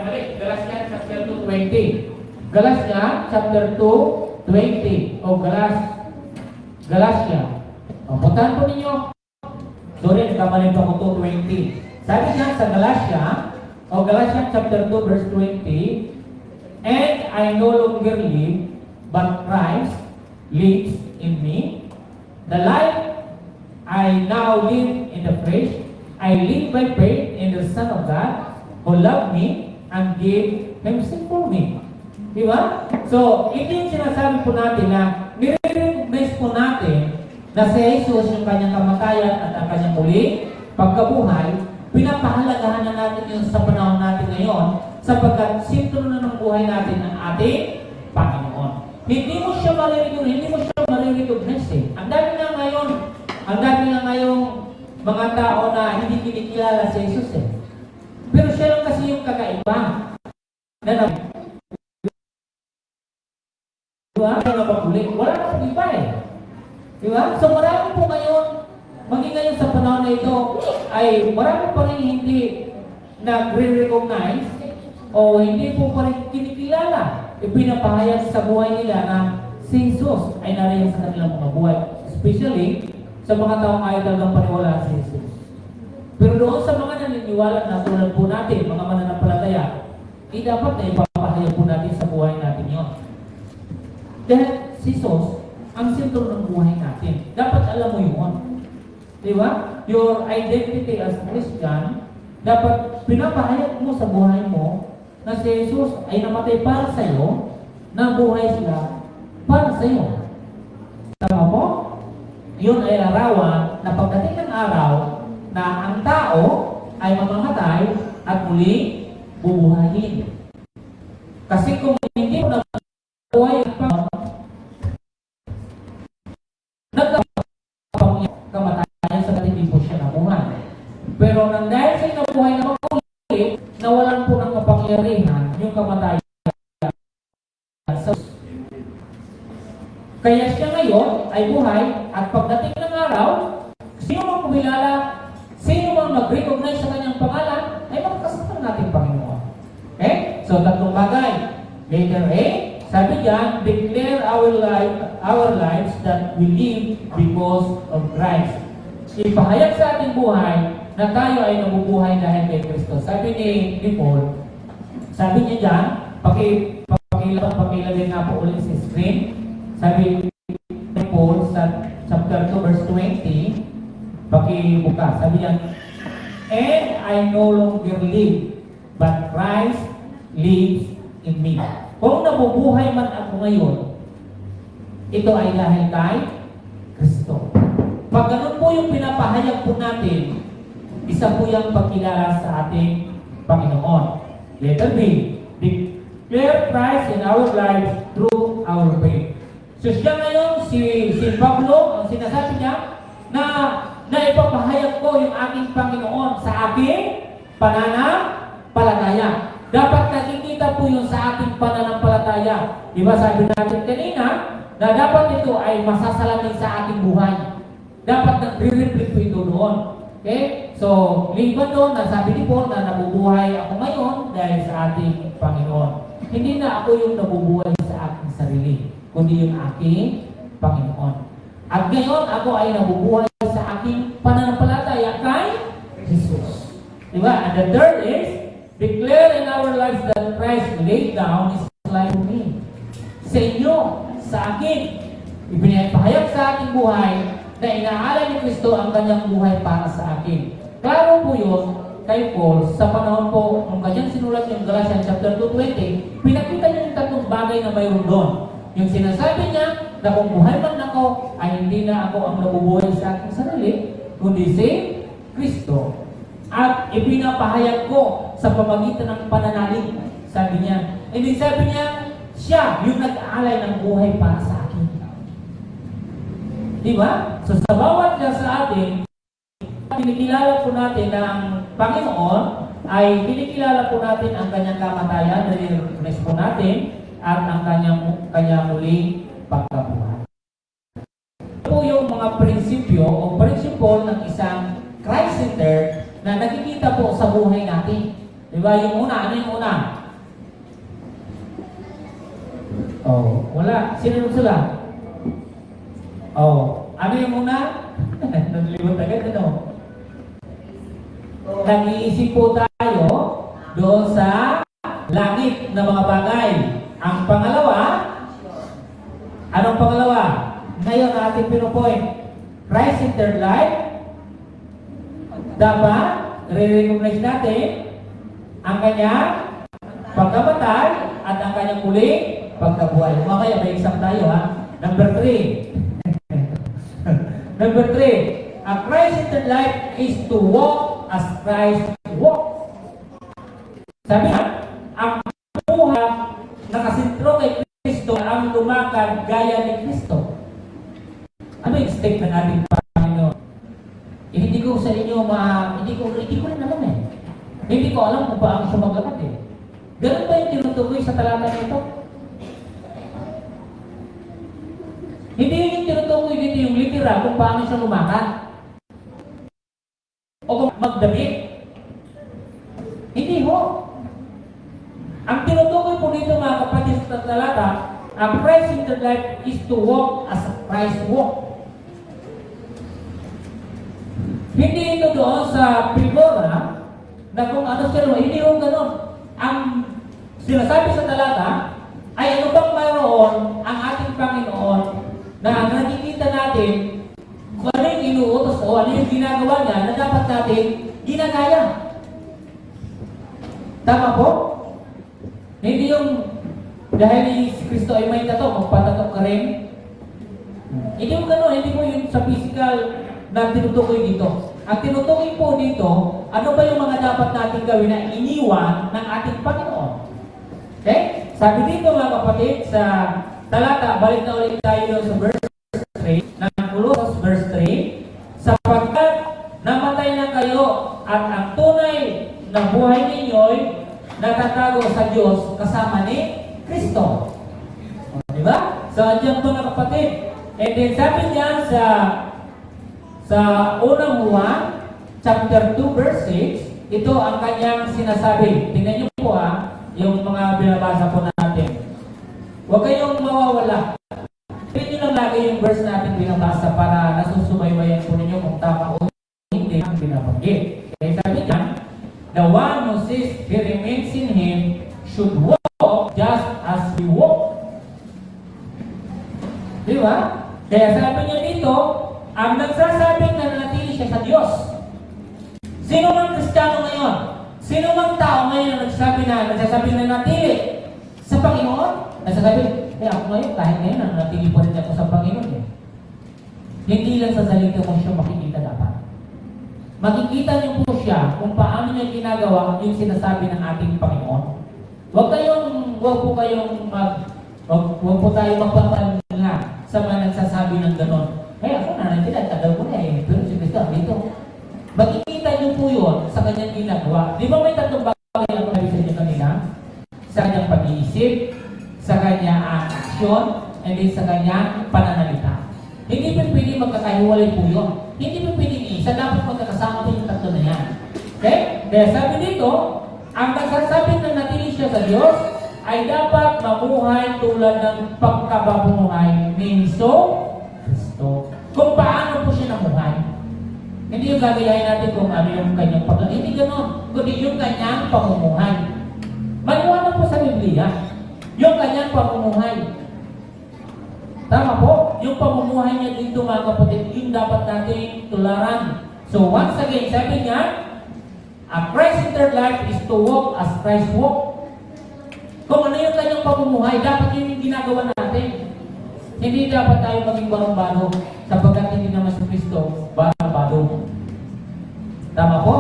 chapter 2, 20. Galatia, chapter 2, 20. O Galatia. O, puntahan po ninyo. Sorry, nagkamali pa ko 2:20. Sabi niya sa Galatia chapter 2 verse 20, and I no longer live, but Christ lives in me. The life I now live in the flesh, I live by faith in the Son of God, who loved me and gave himself for me. Di ba? So, hindi yung sinasabi po natin na nire-recognize po natin na si Jesus, yung kanyang kamatayan at ang kanyang muli pagkabuhay, pinapahalagahan na natin yun sa panahon natin ngayon sapagkat sintro na ng buhay natin ang ating Panginoon. Hindi mo siya marirecognize eh. Ang dami na ngayong mga tao na hindi kinikilala si Jesus eh. Pero siya lang kasi yung kakaiba. Diba? Wala na pong iba eh. Diba? So marami po ngayon, maging ngayon sa panahon na ito, ay marami pa rin hindi nagre-recognize o hindi po pa rin kinikilala. Ipinapahayag sa buhay nila na si Jesus ay nariyan sa kanilang mga buhay. Especially sa mga taong ayaw talagang paniwala si Jesus. Pero doon sa mga naniniwala na tulad po natin, mga mananampalataya, dapat na ipapahayag po natin sa buhay natin yun. Dahil si Jesus ang sentro ng buhay natin. Dapat alam mo yun. Di ba? Your identity as Christian, dapat pinapahayag mo sa buhay mo na si Jesus ay namatay para sa iyo, na buhay sila para sa iyo. Tama mo? Yun ay larawan na pagdating ng araw na ang tao ay mamamatay at muli bubuhayin. Kasi kung hindi mo nabuhay ang kamatayan sa hindi po siya nabuhay. Pero nang dahil sa nabuhay na magkulit, nawalan po ng kapangyarihan yung kamatayan. Kaya siya ngayon ay buhay at pagdating ng araw, sino mang kumilala, sino mang mag-recognize sa kanyang pangalan, ay magkasama natin Panginoon. Okay? So, tatlong bagay. Letter A, sabi diyan, declare our lives that we live because of Christ. Ipahayag sa ating buhay na tayo ay nabubuhay dahil kay Kristo. Sabi ni Paul, sabi niya diyan, pakilagay nga po ulit sa screen. Sabi ni Paul sa chapter 2 verse 20, pakibuka. Sabi niya, and I no longer live, but Christ lives in me. Kung nabubuhay man ako ngayon, ito ay dahil kay Kristo. Pag ganun po yung pinapahayag po natin, isa po yung pagkilala sa ating Panginoon. Letter B, declare Christ in our lives through our faith. So siya ngayon, si Pablo, ang sinasabi niya, na ipapahayag ko yung aking Panginoon sa aking pananampalataya. Dapat nakikita po yung sa ating pananampalataya. Diba sabi natin kanina, na dapat ito ay masasalamin sa ating buhay. Dapat nagre-reflect po ito doon. Okay? So, liban doon, nasabi ni Paul na nabubuhay ako ngayon dahil sa ating Panginoon. Hindi na ako yung nabubuhay sa aking sarili, kundi yung aking Panginoon. At ngayon, ako ay nabubuhay sa aking pananampalataya kay Jesus. Diba? And the third is, declare in our lives that Christ laid down His life for me. Sa inyo, sa akin, ipinapahayag sa ating buhay na inaalay ni Kristo ang kanyang buhay para sa akin. Klaro po yun kay Paul sa panahon po nung kanyang sinulat yung Galatians chapter 2:20, pinakita niya yung tatlong bagay na mayroon doon. Yung sinasabi niya na kung buhay man ako, ay hindi na ako ang nabubuhay sa aking sarili, kundi si Kristo. At ipinapahayag ko sa pamagitan ng pananalig, sabi niya. Hindi sabi niya, siya yung nag-aalay ng buhay para sa akin. Diba? So sa bawat isa sa atin, kinikilala po natin ng Panginoon, ay kinikilala po natin ang kanyang kamatayan, nare-recognize po natin, at ang kanyang muli pagkabuhay. Ito po yung mga prinsipyo o prinsipyo ng isang Christ-centered na nakikita po sa buhay natin. Diba? Yung una, ano yung una? Oh, wala. Sino sila? Oh, ano yung muna? Nagliwat agad, ano? Nag-iisip po tayo doon sa langit na mga bagay. Ang pangalawa, anong pangalawa? Ngayon ating pinupoint, Christ-centered life. Dapat, re-recognize natin ang kanyang pagkamatay at ang kanyang muling pagkabuhay. Mamaya may exam tayo, ha? Number 3. Number 3, a Christ-centered life is to walk as Christ walked. Sabi nga, ang buhay nakasentro kay Kristo ang lumakad gaya ni Kristo. Ano yung stake ng ating Panginoon? Hindi ko sa inyo hindi ko rin alam eh. Hindi ko alam kung paano siya maglakad eh. Ganun ba yung tinutukoy sa talata nito? Hindi yun yung tinutukoy dito yung literal kung paano siya lumakad. O kung magdamit. Hindi ho. Ang tinutukoy po dito mga kapatid sa talata, a Christ-centered life is to walk as Christ walked. Hindi ito doon sa figura na kung ano siya, hindi ho ganun. Ang sinasabi sa talata ay ano bang mayroon ang ating Panginoon na nakikita natin kung ano yung inuutos o ano yung ginagawa niya na dapat natin ginagaya. Tama po? Hindi yung dahil si Kristo ay may tato, magpatato ka rin. Hindi yung gano'n, hindi mo yung sa physical na tinutukoy dito. Ang tinutukoy po dito, ano ba yung mga dapat natin gawin na iniwan ng ating Panginoon? Okay? Sabi dito mga kapatid, sa talata, balik na ulit tayo sa verse 3, ng Colossus verse 3, sapagkat namatay na kayo at ang tunay na buhay ninyo'y natatago sa Diyos kasama ni Kristo. Diba? So, andyan po mga kapatid. And then sabi niya sa unang Juan, chapter 2, verse 6, ito ang kanyang sinasabi. Tingnan niyo po yung mga binabasa po natin. Huwag kayong mawawala. Tingnan niyo lang lagi yung verse natin binabasa para nasusubaybayan po ninyo kung tama o hindi ang binabanggit. Kaya sabi niya, the one who says he remains in Him should walk just as He walked. Di ba? Kaya sabi niya dito, ang nagsasabing na nanatili siya sa Diyos. Sino mang Kristiyano ngayon? Sino mang tao ngayon na nagsasabing na nanatili sa Panginoon? Nagsasabi, ako ngayon, kahit ngayon, nanatili pa rin ako sa Panginoon. Eh. Hindi lang sa salita mo siya makikita dapat. Makikita niyo po siya kung paano niya ginagawa yung sinasabi ng ating Panginoon. Huwag po tayong magpapalinga sa mga nagsasabi ng ganon. Ako nanatili, tagal ko na eh. Pero si Kristo, dito. Makikita niyo po yun sa kanyang ginagawa. Di ba may tatlong bagay na sabi sa inyo kanina? Sa kanyang pag-iisip, sa kanyang aksyon, and then sa kanyang pananalita. Hindi pa pwede magkakahiwalay po yun. Hindi pa pwede isa, dapat magkakasama po yung tatlo na yan. Okay? Kaya sabi dito, ang nagsasabing na natili siya sa Diyos ay dapat mamuhay tulad ng pagkababuhay ni Kristo. Kung paano po siya namuhay. Hindi yung gagayahin natin kung ano yung kanyang pagkakas. Hindi gano'n. Kundi yung kanyang pamumuhay. Maliwanag po sa Biblia. Yung kanyang pamumuhay. Tama po? Yung pamumuhay niya dito mga kapatid, yung dapat natin tularan. So once again, sabi niya, a Christ-centered life is to walk as Christ walked. Kung ano yung kanyang pamumuhay, dapat yun yung ginagawa natin. Hindi dapat tayo maging barong-baro sapagkat hindi naman si Kristo barong-baro. Tama po?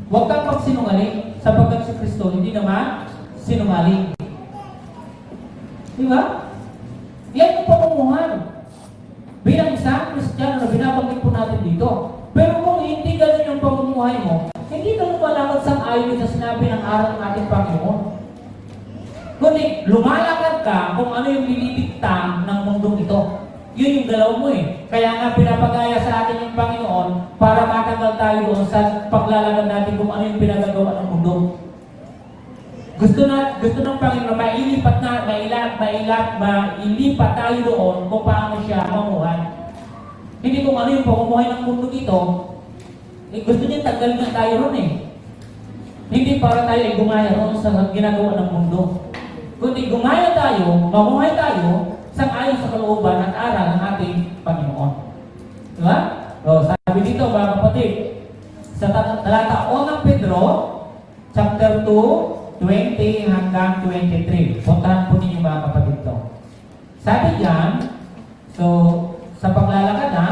Huwag kang magsinungaling sapagkat si Kristo hindi naman sinungaling. Di ba? Yan yung pamumuhay. Bilang isang Kristiyano na binabanggit po natin dito. Pero kung hindi ganun yung pamumuhay mo, hindi ka lumalakad sang ayon sa sinabi ng aral ng ating Panginoon. Kundi lumalakad ka kung ano yung dinidikta ng mundong ito. Yun yung galaw mo eh. Kaya nga pinapagaya sa atin yung Panginoon para matanggal tayo doon sa paglalakad natin kung ano yung pinagagawa ng mundo. gusto ng Panginoon mailipat tayo doon kung paano siya mamuhay. Hindi kung ano yung pamumuhay ng mundo dito, gusto niya tanggal na tayo ron eh. Hindi para tayo ay gumaya ron sa ginagawa ng mundo. Kundi gumaya tayo, mamuhay tayo, sang-ayon sa kalooban at aral ng ating Panginoon. Diba? So, sabi dito mga kapatid, sa talata 1 ng Pedro, chapter 2, 20 hanggang 23. Puntahan po ninyo mga kapatid to. Sabi diyan, so sa paglalakad na,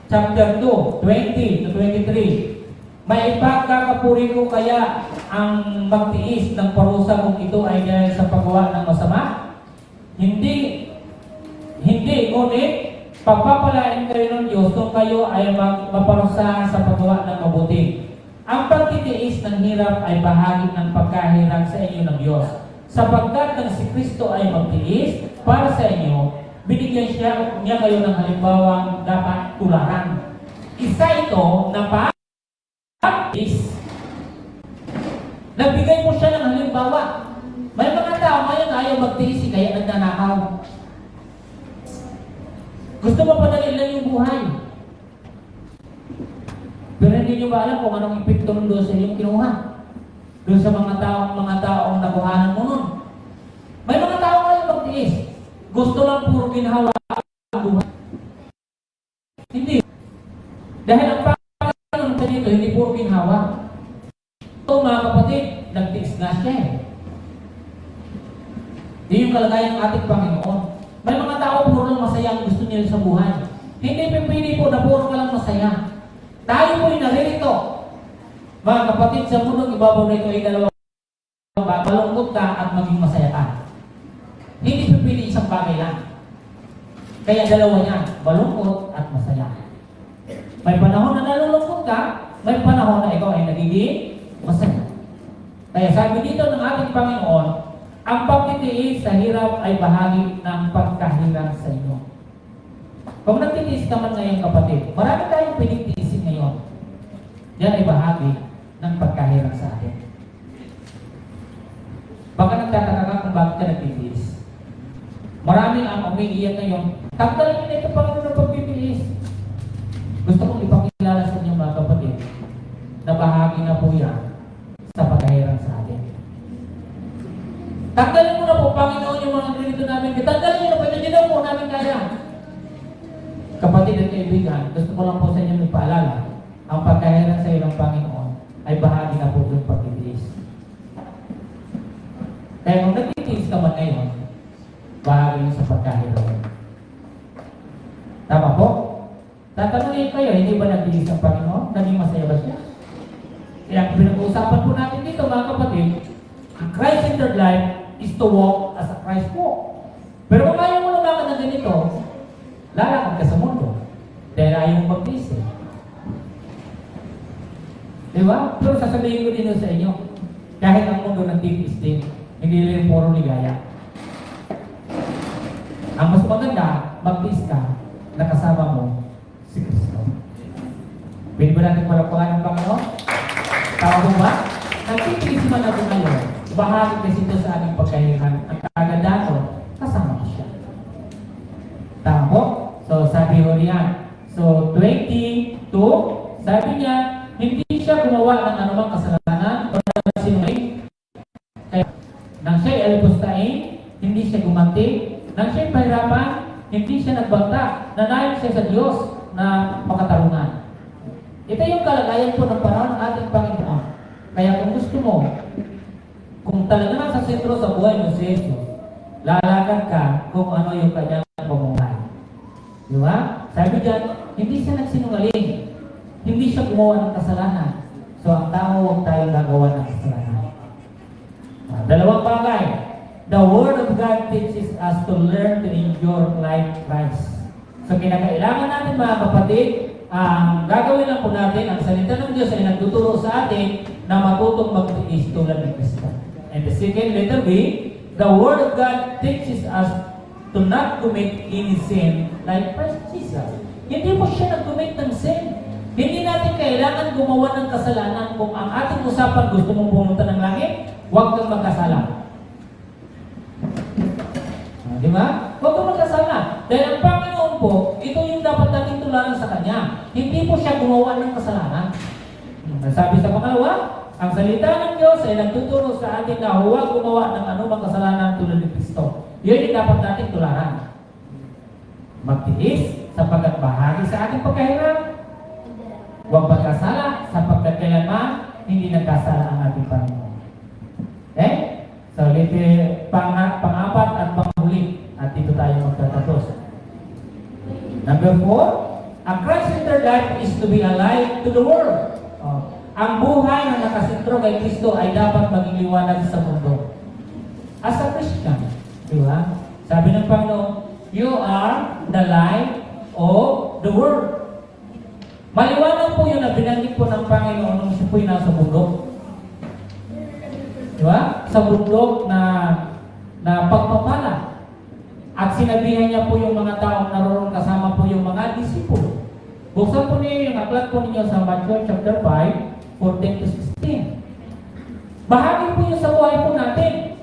chapter 2, 20 to 23. May ipagkakapuri ko kaya ang magtiis ng parusa kung ito ay dahil sa paggawa ng masama? Hindi, ngunit pagpapalain kayo ng Diyos kung kayo ay maparusahan sa paggawa ng mabuti. Ang pagtitiis ng hirap ay bahagi ng pagkahirap sa inyo ng Diyos. Sapagkat ng si Kristo ay magtiis para sa inyo, binigyan niya kayo ng halimbawang dapat tularan. Isa ito na pagtiis. Nagbigay mo siya ng halimbawa. May mga tao ngayon ayaw magtiis, kaya nagnanakaw. Gusto mo padalin lang yung buhay. Pero hindi nyo ba alam kung anong epekto ng doon sa inyong kinuha? Doon sa mga taong nakuhanan mo nun. May mga tao kayo magtiis. Gusto lang puro ginhawa ang buhay. Hindi. Dahil ang Panginoon sa dito, hindi puro ginhawa. Ito mga kapatid, nagtiis na siya eh. Hindi yung kalagayan ng ating Panginoon. May mga tao puro lang masaya ang gusto nila sa buhay. Hindi pipili po na puro ka lang masaya. Tayo po'y naririto. Mga kapatid, sa mundong ibabaw na ito ay dalawang malungkot ka at maging masaya ka. Hindi pipili isang bagay lang. Kaya dalawa yan, malungkot at masaya. May panahon na nalulungkot ka, may panahon na ikaw ay nagiging masaya. Kaya sabi dito ng ating Panginoon, ang pagtitiis sa hirap ay bahagi ng pagkahirap sa inyo. Kung nagtitiis ka man ngayon kapatid, marami tayong pinitiisin ngayon. Yan ay bahagi ng pagkahirap sa atin. Baka nagtataka ka kung bakit ka nagtitiis. Marami ang umiiyak ngayon, tanggalin nyo ito Panginoon ng pagtitiis. Gusto kong ipakilala sa inyo mga kapatid na bahagi na po yan sa pagkahirap sa atin. Tanggalin mo na po Panginoon yung mga ganito namin. Tanggalin nyo na po, hindi na po namin kaya. Kapatid at kaibigan, gusto ko lang po sa inyo magpaalala, ang pagkahirap sa iyo ng Panginoon ay bahagi na po yung pagtitiis. Kaya kung nagtitiis ka man ngayon, bahagi yun sa pagkahirap. Tama po? Tatanungin kayo, hindi ba nagtitiis ang Panginoon? Naging masaya ba siya? Kaya pinag-uusapan po natin dito mga kapatid, ang Christ-centered life is to walk as a Christ walk. Pero kung ayaw mo naman na ganito, lalakad ka sa mundo. Dahil ayaw mong magtiis eh. Diba? Pero sasabihin ko din sa inyo, kahit ang mundo nagtitiis din, hindi rin puro ligaya. Ang mas maganda, magtiis ka, nakasama mo si Kristo. Pwede ba natin palapakan ng Panginoon? Tama po ba? Nagtitiis man ako ngayon, bahagi kasi ito sa aming pagkahiran. Ang kagandahan ko, kasama ko siya. Tama po? So, sabi ko riyan. So, 22, sabi niya, hindi siya gumawa ng anumang kasalanan o sinungaling. Kaya, nang siya'y alipustain, hindi siya gumanti. Nang siya'y pahirapan, hindi siya nagbanta. Nanayon siya sa Diyos na makatarungan. Ito yung kalagayan po ng panahon ng ating Panginoon. Kaya kung gusto mo, kung talaga na sa sentro sa buhay mo si Jesus, lalakad ka kung ano yung kanyang pamumuhay. Di ba? Sabi dyan, hindi siya nagsinungaling. Hindi siya gumawa ng kasalanan. So, ang tao, huwag tayong nagawa ng kasalanan. Dalawang bagay. The Word of God teaches us to learn to endure like Christ. So, kinakailangan natin mga kapatid, ang gagawin lang po natin, ang salita ng Diyos ay nagtuturo sa atin na matutong magtiis tulad ng Kristo. And the second letter B, the Word of God teaches us to not commit any sin like Christ Jesus. Hindi po siya nag-commit ng sin. Hindi natin kailangan gumawa ng kasalanan kung ang ating usapan gusto mong pumunta ng langit, huwag kang magkasala. Di ba? Huwag kang magkasala. Dahil ang Panginoon po, ito yung dapat natin tularan sa Kanya. Hindi po siya gumawa ng kasalanan. Sabi sa pangalawa, ang salita ng Diyos ay nagtuturo sa atin na huwag gumawa ng anumang kasalanan tulad ni Kristo. Yun yung dapat natin tularan. Magtiis sapagkat bahagi sa ating pagkahirap. Huwag magkasala sapagkat kailanman hindi nagkasala ang ating Panginoon. Okay? So, pang-apat at panghuli. At dito tayo magtatapos. Number 4, a Christ-centered life is to be a light to the world. Ang buhay na nakasentro kay Kristo ay dapat maging liwanag sa mundo. As a Christian, di ba? Sabi ng Panginoon, you are the light of the world. Maliwanag po yun na binanggit po ng Panginoon nung siya po'y nasa bundok. Di ba? Sa bundok na pagpapala. At sinabihan niya po yung mga taong naroon kasama po yung mga disipulo. Buksan po niyo yung aklat po ninyo sa Matthew chapter 5, 14 to 16. Bahagi po yun sa buhay po natin.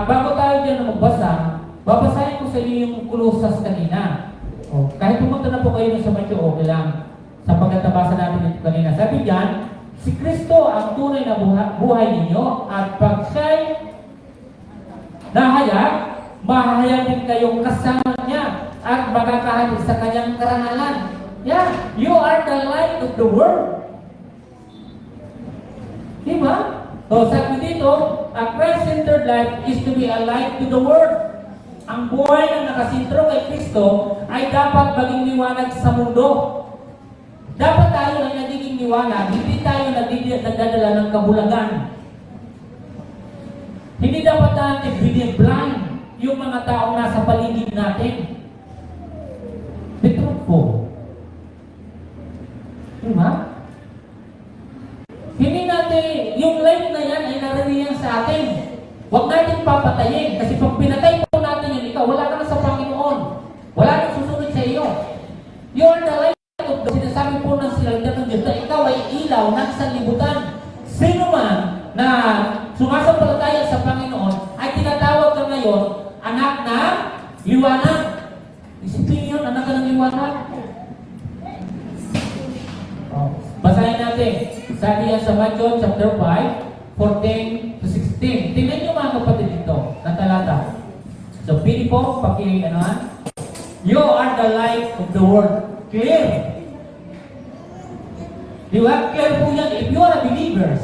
Bago tayo dyan na magbasa, babasahin ko sa inyo yung Kulosas kanina. Kahit pumunta na po kayo sa Matthew, okay lang. Sapagkat nabasa natin ito kanina. Sabi dyan, si Kristo ang tunay na buhay ninyo at pag siya'y nahayag, mahayag din kayong kasama niya at makakahalin sa kanyang karangalan. Yeah, you are the light of the world. Diba? So, sabi dito, a Christ-centered life is to be a light to the world. Ang buhay na nakasintro kay Kristo ay dapat maging liwanag sa mundo. Dapat tayo ay nagiging liwanag, hindi tayo nagdadala ng kabulagan. Hindi dapat natin blind yung mga taong nasa paligid natin. Be truthful. Diba? Hindi natin, yung light na yan ay naririyan sa atin. Huwag natin papatayin. Kasi pag pinatay po natin yun, ikaw, wala ka na sa Panginoon. Wala nang susunod sa iyo. You are the light of the... Sinasabi po ng salita ng Diyos na ikaw ay ilaw ng sanlibutan. Sino man na sumasampalataya sa Panginoon ay tinatawag ka ngayon anak na liwanag. Isipin yun, anak ka ng liwanag. Basahin natin. Sabi yan sa Matthew chapter 5, 14 to 16. Tingnan nyo mga kapatid dito, na talata. So, pili po, paki-anuhan. You are the light of the world. Clear. Di ba? Clear po yan. If you are believers,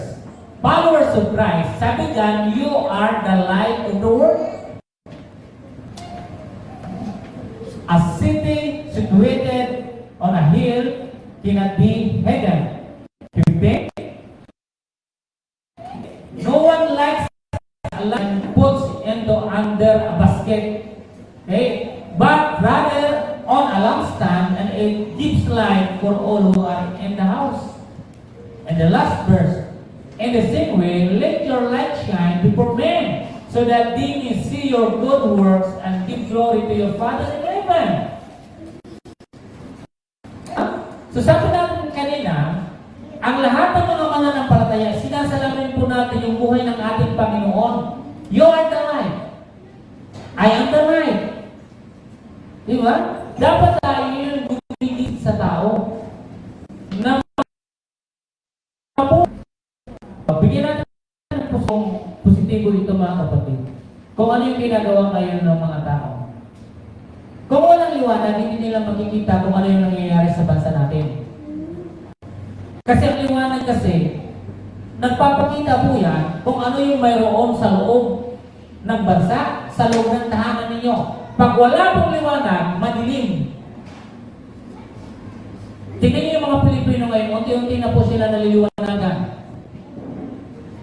followers of Christ, sabi dyan, you are the light of the world. A city situated on a hill cannot be hidden. 15. No one lights a lamp and puts into under a basket, okay? But rather on a lampstand, and it gives light for all who are in the house. And the last verse, in the same way, let your light shine before men, so that they may see your good works and give glory to your Father in heaven. So sabi natin kanina, ang lahat ng mga mananampalataya, sinasalamin po natin yung buhay ng ating Panginoon. You are the light. I am the light. Di ba? Dapat tayo yung bumigit sa tao na bigyan natin ng positibo ito mga kapatid. Kung ano yung ginagawa ngayon ng mga tao. Kung walang liwanag, hindi nila makikita kung ano yung nangyayari sa bansa natin. Kasi ang liwanag kasi, nagpapakita po yan kung ano yung mayroon sa loob ng bansa, sa loob ng tahanan ninyo. Pag wala pong liwanag, madilim. Tingnan niyo yung mga Pilipino ngayon, unti-unti na po sila naliliwanagan.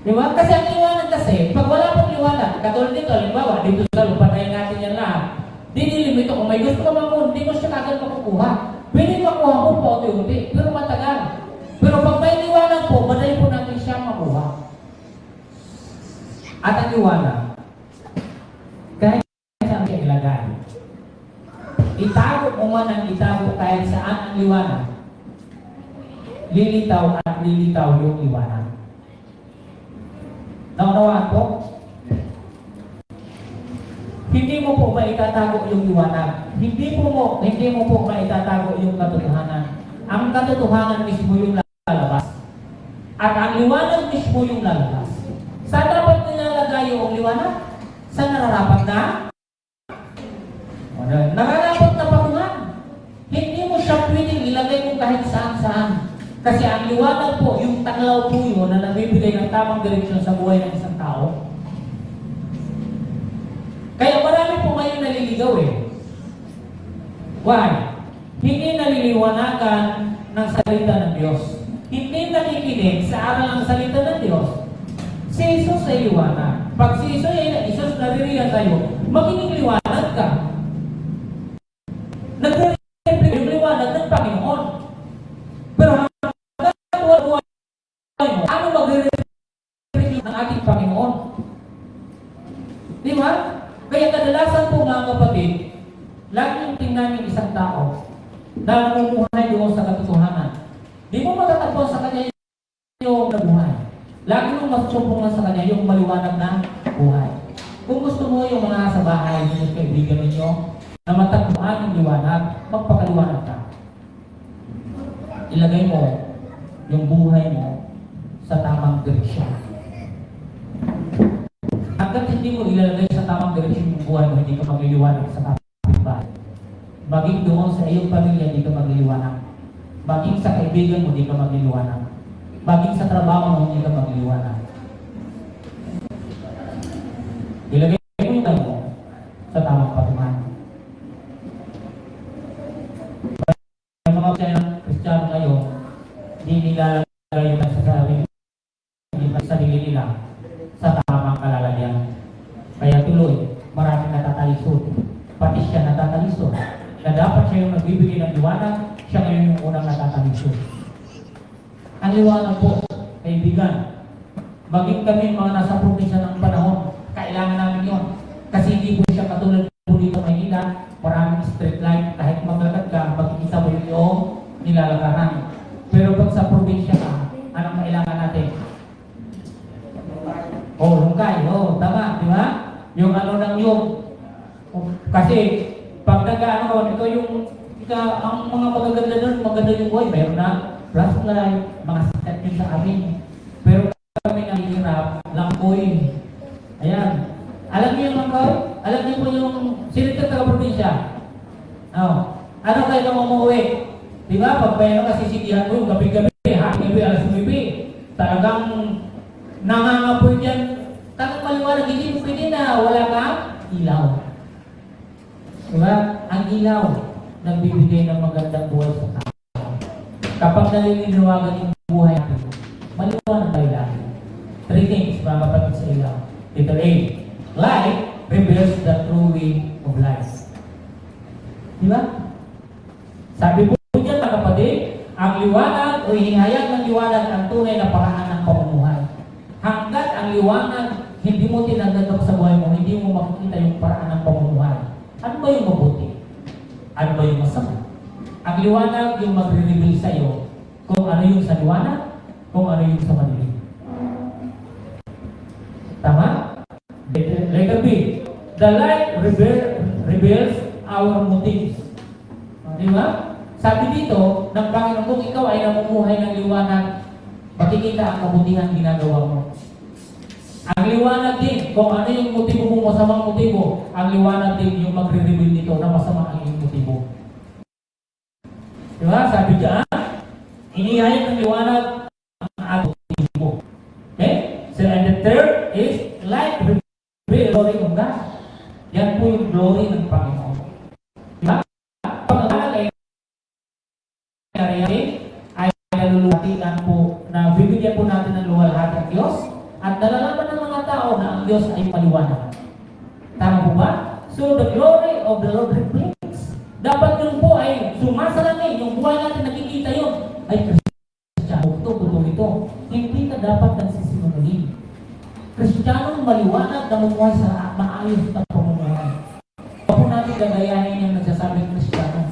Di ba? Kasi ang liwanag kasi, pag wala pong liwanag, katulad dito, halimbawa, dito sa lupa, patayin natin yan lahat. Dinilimit ko, kung may gusto ka makuha, hindi mo siya kagad makukuha. Pwede makuha mo pa unti-unti, pero matagal. Pero pag may liwanag po, madali po natin siya makuha. At ang liwanag, kahit saan siya ilagay, itago mo man ang itago kahit saan ang liwanag, lilitaw at lilitaw yung liwanag. Naunawaan po? Hindi mo po maitatago yung liwanag. Hindi mo po maitatago yung katotohanan. Ang katotohanan mismo yung lalabas. At ang liwanag mismo yung lalabas. Saan dapat nilalagay yung liwanag? Saan nararapat na? Nararapat na patungan. Hindi mo siya pwedeng ilagay mo kahit saan-saan. Kasi ang liwanag po, yung tanglaw po yun na nagbibigay ng tamang direksyon sa buhay ng isang tao. Kaya marami po ngayon naliligaw eh. Why? Hindi naliliwanagan ng salita ng Diyos. Hindi nakikinig sa aral ng salita ng Diyos. Si Jesus ay liwanag. Pag si Jesus naririyan sa'yo, magiging liwanag ka. Nagre-reflect yung liwanag ng Panginoon. Pero hanggang buhay mo, ano magre-reflect ng ating Panginoon? Di ba? Kaya kadalasan po mga kapatid, laging tingnan yung isang tao na namumuhay doon sa katotohanan. Di mo matatagpuan sa kanya yung nabuhay. Lagi mong masumpungan sa kanya yung maliwanag na buhay. Kung gusto mo yung mga nasa bahay, yung kaibigan ninyo, na matagpuan yung liwanag, magpakaliwanag ka. Ilagay mo yung buhay mo sa tamang direksyon. Hanggat hindi mo ilalagay sa tamang direksyon yung buhay mo, hindi ka magliliwanag sa kapitbahay. Maging doon sa iyong pamilya, hindi ka magliliwanag. Maging sa kaibigan mo, hindi ka magliliwanag. Maging sa trabaho mo, hindi ka magliliwanag. Ilagay mo yung tayo mo sa tamang patungan. May mga Kristiyano ngayon, hindi nilalagay yung sarili nila sa tamang kalalagyan. Kaya tuloy, maraming natatalisod. Pati siya natatalisod. Na dapat siya yung nagbibigay ng liwanag, siya ngayon yung unang natatalisod. Ang liwanag po, kaibigan, maging kami mga nasa probinsya ng panahon, kailangan namin yon. Kasi hindi po siya katulad po dito Maynila, maraming street light, kahit maglakad ka, makikita mo yung nilalakaran. Pero pag sa probinsya ka, anong kailangan natin? Lungkay. Tama, di ba? Yung ano ng yung. Kasi, pag nag-ano, ito yung, ang mga magaganda doon, maganda yung buhay, mayroon na flashlight, mga sikat yun sa amin. Pero kami nahihirap, langkoy. Ayan. Alam niyo yung langkoy? Alam niyo po yung sinitag taga-probinsya? Ano kayo nang umuwi? Di ba? Pag paano kasi sisigihan mo yung gabi-gabi, gabi alas 9, talagang nangangapoy dyan. Tanong maliwanag, hindi mo pwede na wala kang ilaw. Diba? Ang ilaw, nagbibigay ng magandang buhay sa tao. Kapag nalilinawagan yung buhay natin, maliwanag tayo lagi. 3 things, mga kapatid sa ilaw. Letter A, light reveals the true way of life. Diba? Sabi po dyan, mga kapatid, ang liwanag o hinihayag ng liwanag ang tunay na paraan ng pamumuhay. Hanggat ang liwanag hindi mo tinanggap sa buhay mo, hindi mo makikita yung paraan ng pamumuhay. Ano ba yung mabuti? Ano ba yung masama? Ang liwanag yung magre-reveal sa iyo kung ano yung sa liwanag, kung ano yung sa madilim. Tama? Letter B. The light reveals our motives. Di ba? Sabi dito, ng Panginoon, kung ikaw ay namumuhay ng liwanag, makikita ang kabutihan ginagawa mo. Ang liwanag din, kung ano yung motibo mo, masamang motibo, ang liwanag din yung magre-reveal nito na masama ang iyong motibo. Diba? Sabi dyan, inihayag ng liwanag ang ating motibo. Okay? So, and the third is, light reveals glory of God. Yan po yung glory ng Panginoon. Diba? Pag-alala ay naluluhatian po na bibigyan po natin ng luwalhati ang Diyos. At nalalaman ng mga tao na ang Diyos ay maliwanag. Tama po ba? So, the glory of the Lord reflects. Dapat yun po ay sumasalamin. Yung buhay natin nakikita yun. Ay, Kristiyano, ito. Hindi ka dapat nagsisinungaling. Kristiyano maliwanag na mumuhay sa maayos na pamumuhay. Huwag po natin gagayahin yung nagsasabing Kristiyano.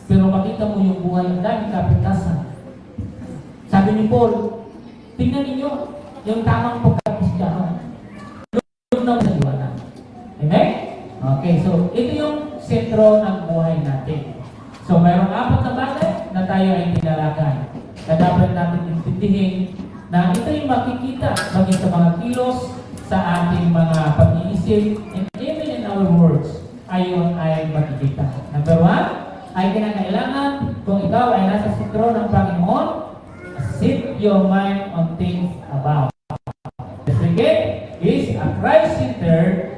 Pero makita mo yung buhay ng daming kapitasan. Sabi ni Paul, tingnan ninyo, yung tamang pagka-Kristiyano. ito yung sentro ng buhay natin. So, mayroong apat na bagay na tayo ay tinalakay. Na dapat natin intindihin na ito yung makikita maging sa mga kilos, sa ating mga pag-iisip, and even in our words, ayon ay makikita. Number one, ay kinakailangan kung ikaw ay nasa sentro ng Panginoon, set your mind on things above. The second is a Christ-centered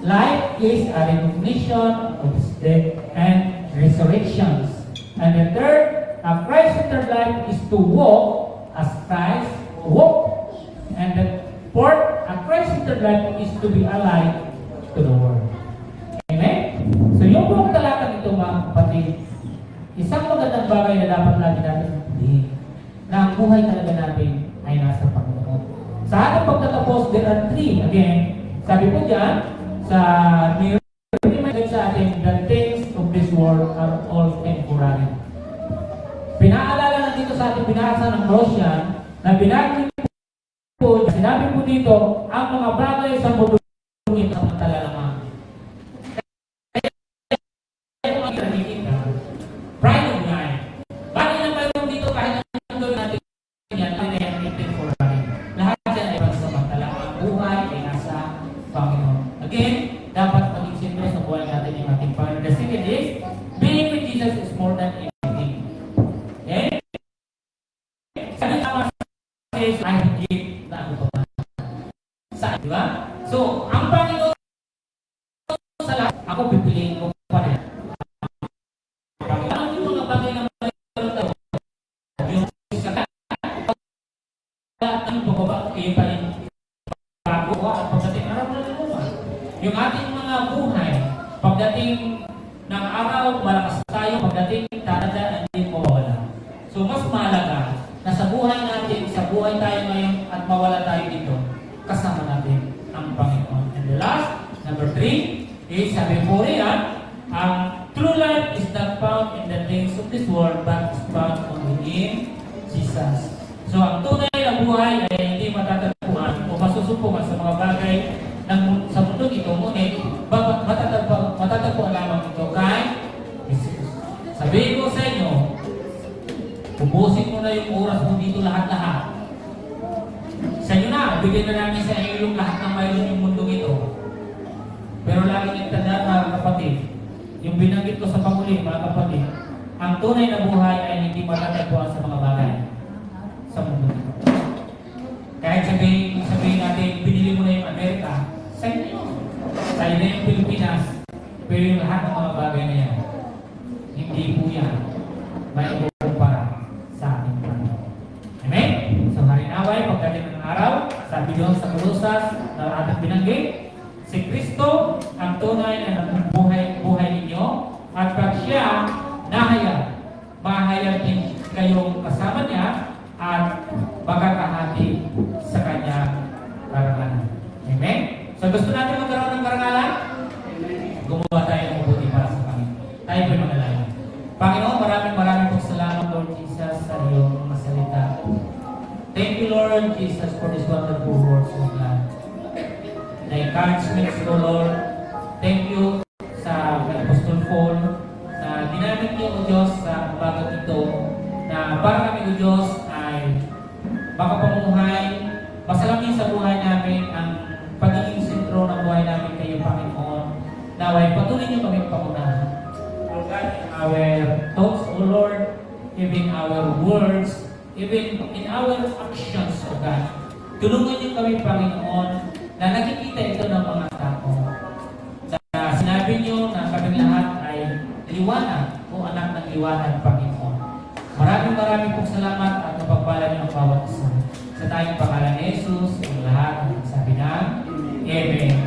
life is a recognition of His death and resurrections. And the third, a Christ-centered life is to walk as Christ walked. And the fourth, a Christ-centered life is to be alive to the world. Amen? So yung buong talakang ito mga kapatid, isang magandang bagay na dapat lagi natin intindihin na ang buhay talaga natin ay nasa Panginoon. Sa ating pagtatapos, there are three. Again, sabi ko dyan, sa sa atin, the things of this world are all temporary. Pinaalala na dito sa ating binasa ng Colossian na binagin po, sinabi po dito, ang mga bagay sa mundo ito samantala lamang. Kaya kung ang nakikita, pride of mind. Bagay na mayroon dito kahit anong gawin natin yan, ay temporary. Lahat yan ay pansamantala. Ang buhay ay nasa Panginoon. Again, dapat maging simple sa buhay natin yung ating Panginoon. The second is, being with Jesus is more than anything. Okay? Sabi naman says, I give na ano pa. Saan, di ba? So, ang Panginoon sa lahat, ako pipiliin ko pa rin. Ang yung mga bagay na mayroon tayo, yung sa lahat ng pagbabago, kayo pa rin bago at pagdating araw na naman. Yung ating mga buhay, pagdating ng araw, malakas tayo, pagdating tatanda, hindi mawawala. So, mas mahalaga na sa buhay natin, sa buhay tayo ngayon at mawala tayo dito, kasama natin ang Panginoon. And the last, number 3, is sabi po riyan, ang true life is not found in the things of this world, but is found only in Jesus. So, ang tunay na buhay ay hindi matatagpuan o masusumpungan sa mga bagay sa mundo ito, ngunit matatagpuan lamang ito kay Jesus. Sabihin ko sa inyo, ubusin mo na yung oras mo dito lahat-lahat. Sa inyo na, bigyan na namin sa inyo yung lahat ng mayroon yung mundo ito. Pero lagi niyong tandaan mga kapatid, yung binanggit ko sa panguli mga kapatid, ang tunay na buhay ay hindi matatagpuan sa mga bagay sa mundo ito. Kahit sabihin natin, binili mo na yung Amerika, sa inyo. Sa inyo na yung Pilipinas, pero yung lahat ng mga bagay na yan, hindi po yan may kumpara sa ating Panginoon. Amen? So, harinaway, pagdating ng araw, sabi doon sa Kolosas na ating binanggit, si Kristo ang tunay na buhay ninyo at pag siya nahayag, mahayag din kayong kasama niya at magkakahati sa kanyang karangalan. Amen? So, gusto natin magkaroon ng karangalan? Gumawa tayo ng mabuti para sa Panginoon. Tayo po'y manalangin. Panginoon, maraming pong salamat, Lord Jesus, sa iyong mga salita. Thank you, Lord Jesus, for this wonderful words, O God. Na encouragement, O Lord. Thank you sa Apostol Paul na ginamit niyo, O Diyos, sa bagat ito na para kami, O Diyos, ay makapamuhay, masalamin sa buhay namin ang pagiging sentro ng buhay namin kayo, Panginoon. Naway, patuloy niyo kami pamunahan. O God, in our thoughts, O Lord, even our words, even in our actions, O God. Tulungan niyo kami, Panginoon, na nakikita ito ng mga tao. Na sinabi niyo na kami lahat ay liwanag o anak ng liwanag, Panginoon. Maraming pong salamat at napagpala niyo ang bawat isa. Sa tayong pangalan ni Jesus, ang lahat ng sabi na, Amen.